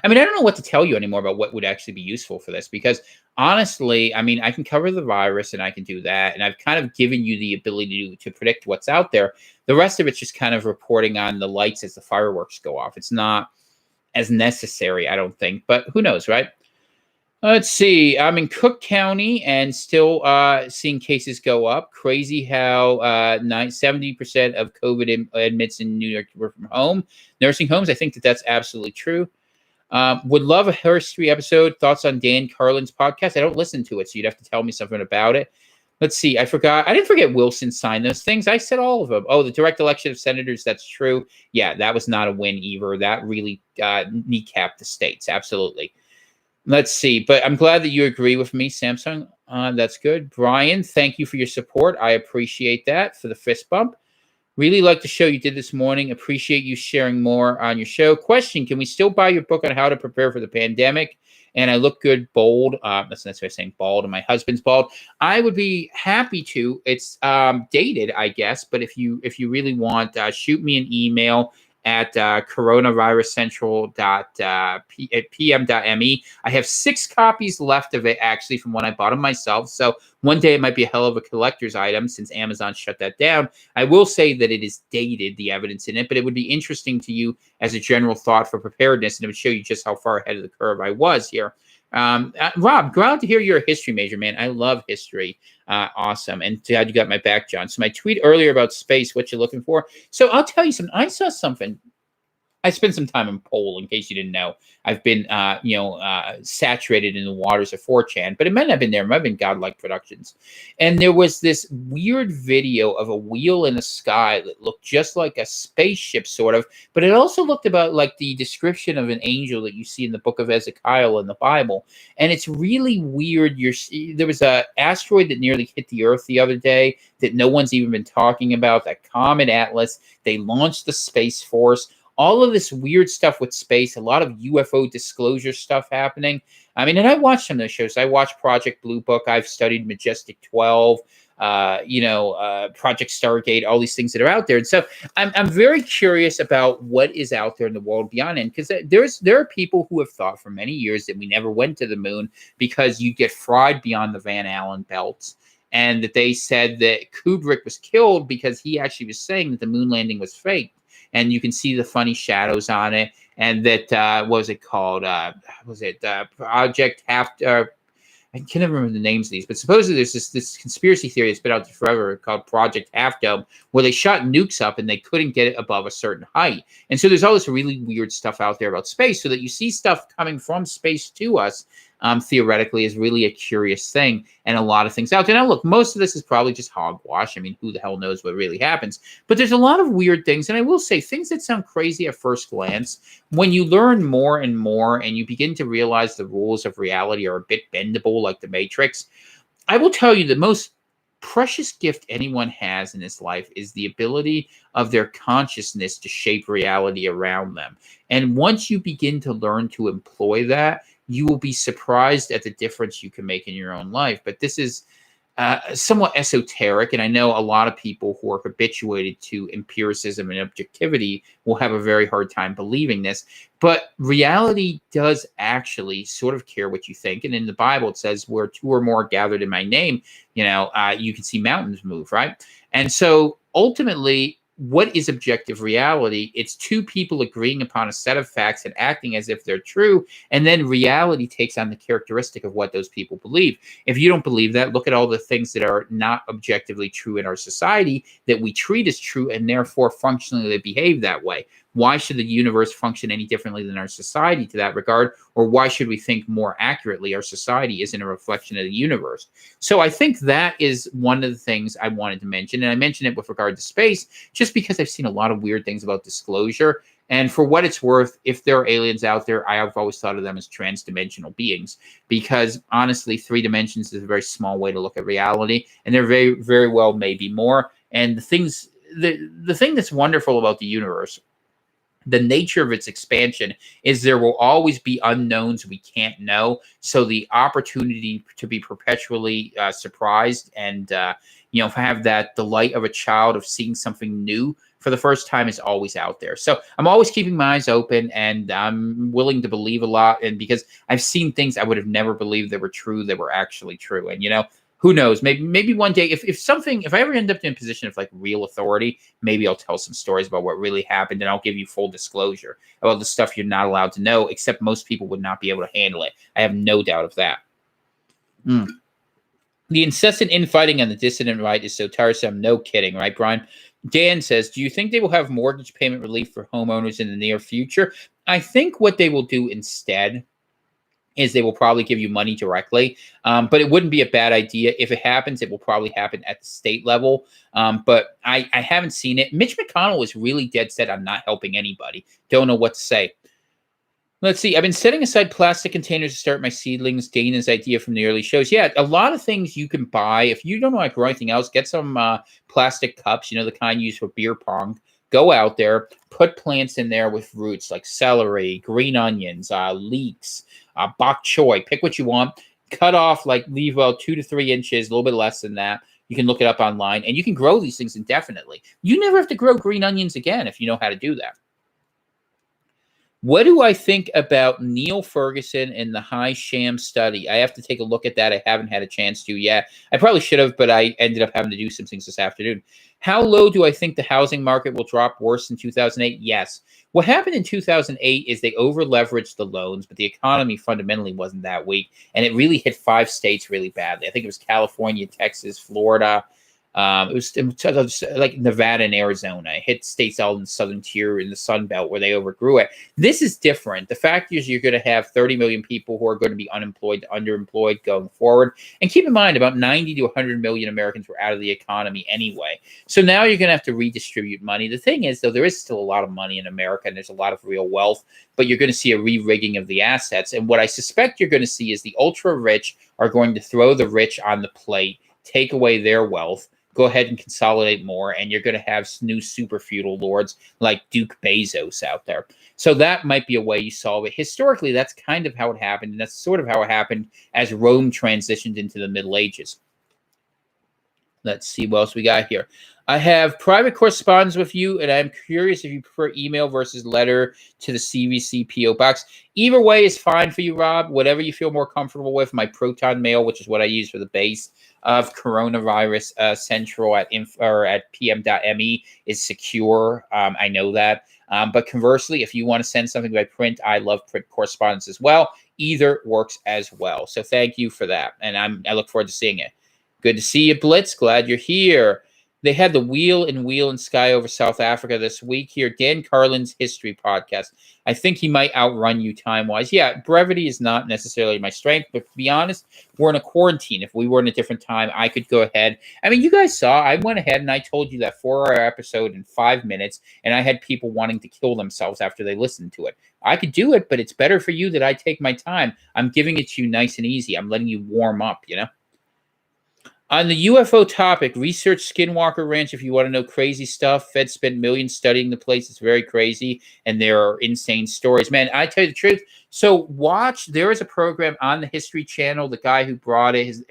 I mean, I don't know what to tell you anymore about what would actually be useful for this, because honestly, I mean, I can cover the virus and I can do that. And I've kind of given you the ability to predict what's out there. The rest of it's just kind of reporting on the lights as the fireworks go off. It's not as necessary, I don't think, but who knows, right? Let's see. I'm in Cook County and still seeing cases go up. Crazy how 70% of COVID admits in New York were from home. Nursing homes, I think that's absolutely true. Would love a history episode. Thoughts on Dan Carlin's podcast? I don't listen to it, so you'd have to tell me something about it. Let's see. I didn't forget Wilson signed those things. I said all of them. Oh, the direct election of senators. That's true. Yeah, that was not a win either. That really kneecapped the states. Absolutely. Let's see. But I'm glad that you agree with me, Samsung. That's good. Brian, thank you for your support. I appreciate that, for the fist bump. Really like the show you did this morning. Appreciate you sharing more on your show. Question, can we still buy your book on how to prepare for the pandemic? And I look good, bold. That's why I'm saying bald, and my husband's bald. I would be happy to. It's dated, I guess. But if you really want, shoot me an email at coronaviruscentral.pm.me. I have 6 copies left of it, actually, from when I bought them myself. So one day it might be a hell of a collector's item since Amazon shut that down. I will say that it is dated, the evidence in it, but it would be interesting to you as a general thought for preparedness, and it would show you just how far ahead of the curve I was here. Rob, glad to hear you're a history major, man. I love history. Awesome. And glad you got my back, John. So my tweet earlier about space, what you're looking for. So I'll tell you something. I saw something. I spent some time in Pole, in case you didn't know. I've been, saturated in the waters of 4chan, but it might not have been there. It might have been Godlike Productions. And there was this weird video of a wheel in the sky that looked just like a spaceship, sort of, but it also looked about like the description of an angel that you see in the book of Ezekiel in the Bible. And it's really weird. There was an asteroid that nearly hit the Earth the other day that no one's even been talking about, that Comet Atlas. They launched the Space Force. all of this weird stuff with space, a lot of UFO disclosure stuff happening. I mean, and I watched some of those shows. I watched Project Blue Book. I've studied Majestic 12, Project Stargate, all these things that are out there. And so I'm very curious about what is out there in the world beyond it, because there are people who have thought for many years that we never went to the moon because you get fried beyond the Van Allen belts, and that they said that Kubrick was killed because he actually was saying that the moon landing was fake, and you can see the funny shadows on it, and that what was it called? Project Half? I can't remember the names of these, but supposedly there's this conspiracy theory that's been out there forever called Project Half Dome, where they shot nukes up and they couldn't get it above a certain height. And so there's all this really weird stuff out there about space, so that you see stuff coming from space to us, theoretically, is really a curious thing, and a lot of things out there. Now, look, most of this is probably just hogwash. I mean, who the hell knows what really happens? But there's a lot of weird things, and I will say, things that sound crazy at first glance, when you learn more and more, and you begin to realize the rules of reality are a bit bendable, like the Matrix, I will tell you the most precious gift anyone has in this life is the ability of their consciousness to shape reality around them. And once you begin to learn to employ that, you will be surprised at the difference you can make in your own life. But this is somewhat esoteric, and I know a lot of people who are habituated to empiricism and objectivity will have a very hard time believing this. But reality does actually sort of care what you think. And in the Bible, it says, where two or more gathered in my name, you can see mountains move, right? And so ultimately, what is objective reality? It's two people agreeing upon a set of facts and acting as if they're true, and then reality takes on the characteristic of what those people believe. If you don't believe that, look at all the things that are not objectively true in our society that we treat as true, and therefore functionally they behave that way. Why should the universe function any differently than our society to that regard? Or why should we think more accurately our society isn't a reflection of the universe? So I think that is one of the things I wanted to mention. And I mentioned it with regard to space, just because I've seen a lot of weird things about disclosure. And for what it's worth, if there are aliens out there, I have always thought of them as trans-dimensional beings, because honestly, 3 dimensions is a very small way to look at reality. And there very, very well may be more. And the thing that's wonderful about the universe, the nature of its expansion, is there will always be unknowns we can't know. So the opportunity to be perpetually surprised and have that delight of a child of seeing something new for the first time is always out there. So I'm always keeping my eyes open, and I'm willing to believe a lot. And because I've seen things I would have never believed that were true, that were actually true. And who knows? Maybe one day, if I ever end up in a position of like real authority, maybe I'll tell some stories about what really happened, and I'll give you full disclosure about the stuff you're not allowed to know, except most people would not be able to handle it. I have no doubt of that. The incessant infighting on the dissident right is so tiresome. No kidding, right, Brian? Dan says, do you think they will have mortgage payment relief for homeowners in the near future? I think what they will do instead is they will probably give you money directly. But it wouldn't be a bad idea. If it happens, it will probably happen at the state level. But I haven't seen it. Mitch McConnell is really dead set on not helping anybody. Don't know what to say. Let's see. I've been setting aside plastic containers to start my seedlings. Dana's idea from the early shows. Yeah, a lot of things you can buy. If you don't know how to grow anything else, get some plastic cups, the kind used for beer pong. Go out there, put plants in there with roots like celery, green onions, leeks, bok choy. Pick what you want. Cut off, leave 2 to 3 inches, a little bit less than that. You can look it up online, and you can grow these things indefinitely. You never have to grow green onions again if you know how to do that. What do I think about Neil Ferguson and the high sham study? I have to take a look at that. I haven't had a chance to yet. I probably should have, but I ended up having to do some things this afternoon. How low do I think the housing market will drop worse than 2008? Yes. What happened in 2008 is they over-leveraged the loans, but the economy fundamentally wasn't that weak, and it really hit 5 states really badly. I think it was California, Texas, Florida. It was like Nevada and Arizona. It hit states out in the southern tier in the Sun Belt where they overgrew it. This is different. The fact is you're going to have 30 million people who are going to be unemployed, underemployed going forward. And keep in mind, about 90 to 100 million Americans were out of the economy anyway. So now you're going to have to redistribute money. The thing is, though, there is still a lot of money in America, and there's a lot of real wealth, but you're going to see a re-rigging of the assets. And what I suspect you're going to see is the ultra-rich are going to throw the rich on the plate, take away their wealth, go ahead and consolidate more, and you're going to have new super feudal lords like Duke Bezos out there. So that might be a way you solve it. Historically, that's kind of how it happened, and that's sort of how it happened as Rome transitioned into the Middle Ages. Let's see what else we got here. I have private correspondence with you, and I'm curious if you prefer email versus letter to the CVC PO box. Either way is fine for you, Rob. Whatever you feel more comfortable with. My Proton Mail, which is what I use for the base of Coronavirus Central at pm.me, is secure. I know that. But conversely, if you want to send something by print, I love print correspondence as well. Either works as well. So thank you for that, and I look forward to seeing it. Good to see you, Blitz. Glad you're here. They had the Wheel and Sky over South Africa this week here. Dan Carlin's history podcast. I think he might outrun you time-wise. Yeah, brevity is not necessarily my strength, but to be honest, we're in a quarantine. If we were in a different time, I could go ahead. I mean, you guys saw, I went ahead and I told you that 4-hour episode in 5 minutes, and I had people wanting to kill themselves after they listened to it. I could do it, but it's better for you that I take my time. I'm giving it to you nice and easy. I'm letting you warm up, you know? On the UFO topic, research Skinwalker Ranch if you want to know crazy stuff. Fed spent millions studying the place. It's very crazy, and there are insane stories. Man, I tell you the truth. So there is a program on the History Channel. The guy who brought his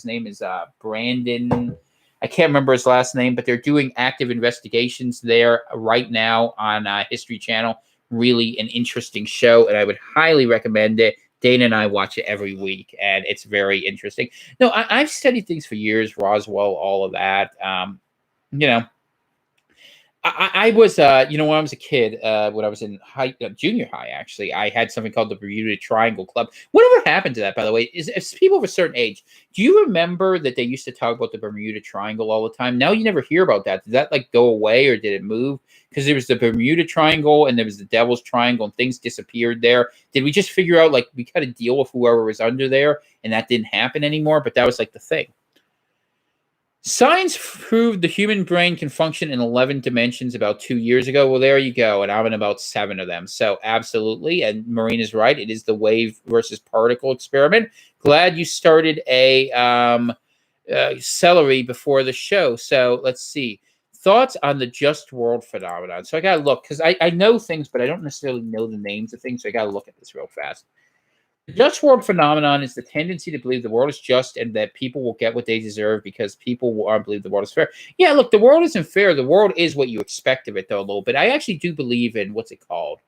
name is Brandon. I can't remember his last name, but they're doing active investigations there right now on History Channel. Really an interesting show, and I would highly recommend it. Dana and I watch it every week, and it's very interesting. No, I've studied things for years, Roswell, all of that. I was, when I was a kid, when I was in junior high, actually, I had something called the Bermuda Triangle Club. Whatever happened to that, by the way? Is people of a certain age, do you remember that they used to talk about the Bermuda Triangle all the time? Now you never hear about that. Did that like go away, or did it move? Because there was the Bermuda Triangle and there was the Devil's Triangle, and things disappeared there. Did we just figure out like we got to deal with whoever was under there, and that didn't happen anymore? But that was like the thing. Science proved the human brain can function in 11 dimensions about 2 years ago. Well, there you go. And I'm in about 7 of them. So absolutely. And Marina's right. It is the wave versus particle experiment. Glad you started a celery before the show. So let's see. Thoughts on the just world phenomenon. So I got to look because I know things, but I don't necessarily know the names of things. So I got to look at this real fast. The just world phenomenon is the tendency to believe the world is just and that people will get what they deserve because people will believe the world is fair. Yeah, look, the world isn't fair. The world is what you expect of it, though, a little bit. I actually do believe in, what's it called?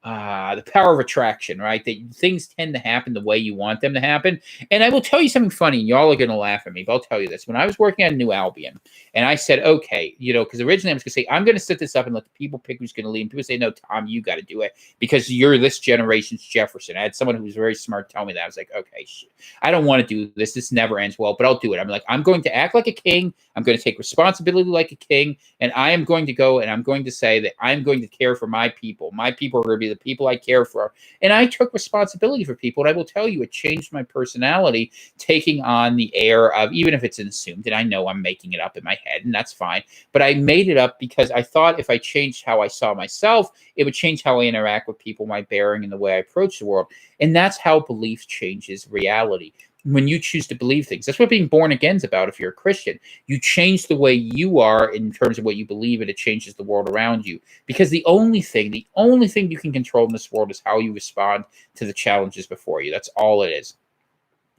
The power of attraction, right? That things tend to happen the way you want them to happen. And I will tell you something funny. Y'all are going to laugh at me, but I'll tell you this. When I was working on New Albion, and I said, okay, because originally I was going to say, I'm going to set this up and let the people pick who's going to lead. And people say, no, Tom, you got to do it because you're this generation's Jefferson. I had someone who was very smart tell me that. I was like, okay, I don't want to do this. This never ends well, but I'll do it. I'm like, I'm going to act like a king. I'm going to take responsibility like a king. And I am going to go and I'm going to say that I'm going to care for my people. My people are going to be the people I care for. And I took responsibility for people. And I will tell you, it changed my personality, taking on the air of, even if it's assumed, and I know I'm making it up in my head, and that's fine. But I made it up because I thought if I changed how I saw myself, it would change how I interact with people, my bearing, and the way I approach the world. And that's how belief changes reality. When you choose to believe things, that's what being born again is about. If you're a Christian, you change the way you are in terms of what you believe, and it changes the world around you. Because the only thing you can control in this world is how you respond to the challenges before you. That's all it is.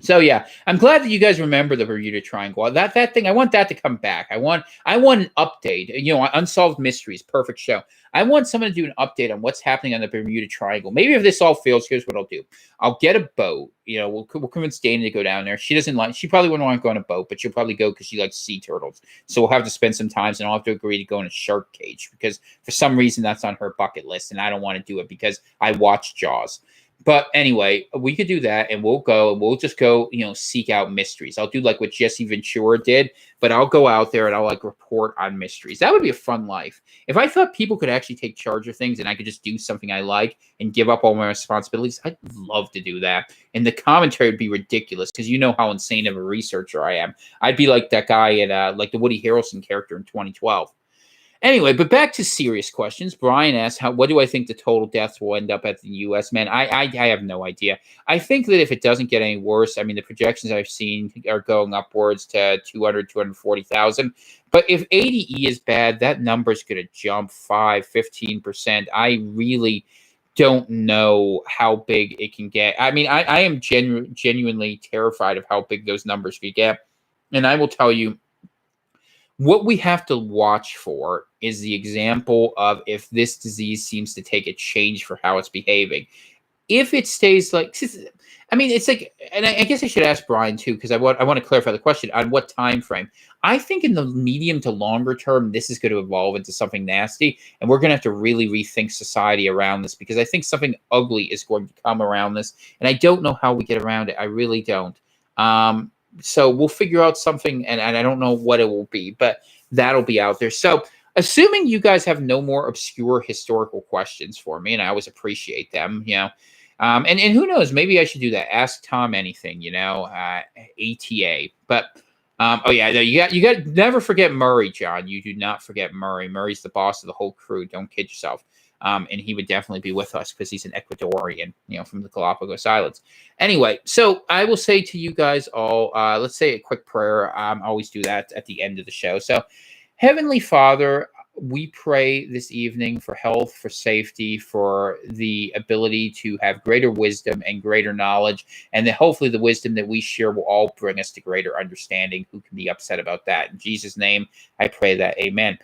So yeah, I'm glad that you guys remember the Bermuda Triangle. That thing, I want that to come back. I want an update. Unsolved Mysteries, perfect show. I want someone to do an update on what's happening on the Bermuda Triangle. Maybe if this all fails, here's what I'll do. I'll get a boat. We'll convince Dana to go down there. She probably wouldn't want to go on a boat, but she'll probably go because she likes sea turtles. So we'll have to spend some time, and I'll have to agree to go in a shark cage because for some reason that's on her bucket list, and I don't want to do it because I watched Jaws. But anyway, we could do that, and we'll just go, seek out mysteries. I'll do like what Jesse Ventura did, but I'll go out there and I'll like report on mysteries. That would be a fun life. If I thought people could actually take charge of things and I could just do something I like and give up all my responsibilities, I'd love to do that. And the commentary would be ridiculous because you know how insane of a researcher I am. I'd be like that guy in like the Woody Harrelson character in 2012. Anyway, but back to serious questions. Brian asked, what do I think the total deaths will end up at the U.S.? Man, I have no idea. I think that if it doesn't get any worse, I mean, the projections I've seen are going upwards to 200, 240,000. But if ADE is bad, that number is going to jump 5, 15%. I really don't know how big it can get. I mean, I am genuinely terrified of how big those numbers could get. And I will tell you, what we have to watch for is the example of if this disease seems to take a change for how it's behaving. If it stays like, I mean, it's like, and I guess I should ask Brian too, because I want to clarify the question on what time frame. I think in the medium to longer term, this is going to evolve into something nasty, and we're going to have to really rethink society around this, because I think something ugly is going to come around this, and I don't know how we get around it. I really don't. So we'll figure out something, and I don't know what it will be, but that'll be out there. So assuming you guys have no more obscure historical questions for me, and I always appreciate them, and who knows, maybe I should do that. Ask Tom anything, ATA. But oh yeah, no, you got never forget Murray, John. You do not forget Murray. Murray's the boss of the whole crew. Don't kid yourself. And he would definitely be with us because he's an Ecuadorian, from the Galapagos Islands. Anyway, so I will say to you guys all, let's say a quick prayer. I always do that at the end of the show. So, Heavenly Father, we pray this evening for health, for safety, for the ability to have greater wisdom and greater knowledge, and that hopefully the wisdom that we share will all bring us to greater understanding. Who can be upset about that? In Jesus' name, I pray that. Amen.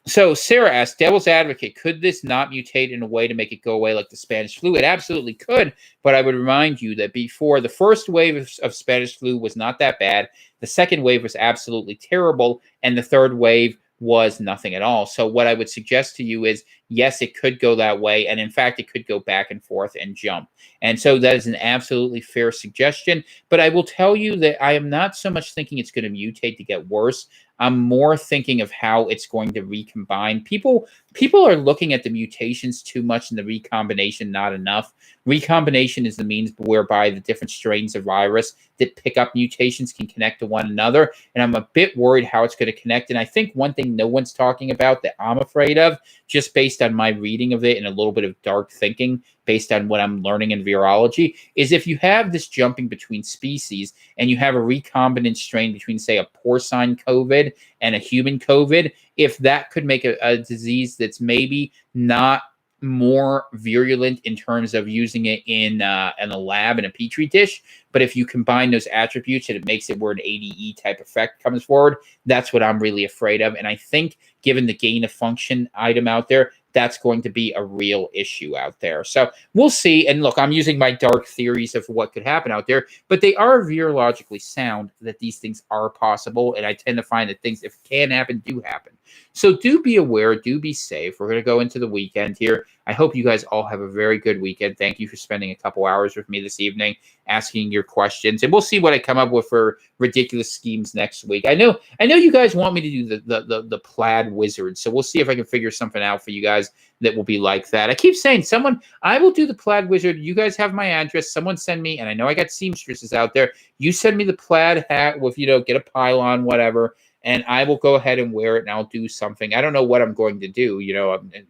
So Sarah asked, devil's advocate, could this not mutate in a way to make it go away like the Spanish flu? It absolutely could, but I would remind you that before, the first wave of Spanish flu was not that bad. The second wave was absolutely terrible, and the third wave was nothing at all. So what I would suggest to you is, yes, it could go that way, and in fact, it could go back and forth and jump. And so that is an absolutely fair suggestion, but I will tell you that I am not so much thinking it's going to mutate to get worse. I'm more thinking of how it's going to recombine. People are looking at the mutations too much and the recombination not enough. Recombination is the means whereby the different strains of virus that pick up mutations can connect to one another. And I'm a bit worried how it's going to connect. And I think one thing no one's talking about that I'm afraid of, just based on my reading of it and a little bit of dark thinking, based on what I'm learning in virology, is if you have this jumping between species and you have a recombinant strain between, say, a porcine COVID and a human COVID, if that could make a disease that's maybe not more virulent in terms of using it in a lab in a petri dish, but if you combine those attributes and it makes it where an ADE type effect comes forward, that's what I'm really afraid of. And I think given the gain of function item out there, that's going to be a real issue out there. So we'll see. And look, I'm using my dark theories of what could happen out there, but they are virologically sound that these things are possible. And I tend to find that things, if it can happen, do happen. So do be aware, do be safe. We're going to go into the weekend here. I hope you guys all have a very good weekend. Thank you for spending a couple hours with me this evening, asking your questions, and we'll see what I come up with for ridiculous schemes next week. I know you guys want me to do the plaid wizard, so we'll see if I can figure something out for you guys that will be like that. I keep saying, I will do the plaid wizard. You guys have my address. Someone send me, and I know I got seamstresses out there. You send me the plaid hat with, get a pylon, whatever, and I will go ahead and wear it, and I'll do something. I don't know what I'm going to do.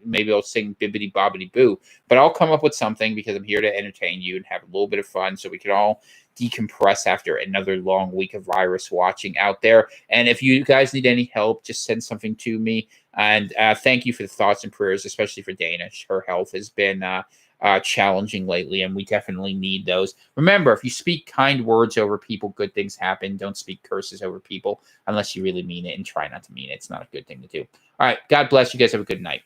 Maybe I'll sing Bibbidi Bobbidi Boo, but I'll come up with something because I'm here to entertain you and have a little bit of fun so we can all decompress after another long week of virus watching out there. And if you guys need any help, just send something to me. And thank you for the thoughts and prayers, especially for Dana. Her health has been challenging lately, and we definitely need those. Remember, if you speak kind words over people, good things happen. Don't speak curses over people unless you really mean it, and try not to mean it. It's not a good thing to do. All right. God bless you guys. Have a good night.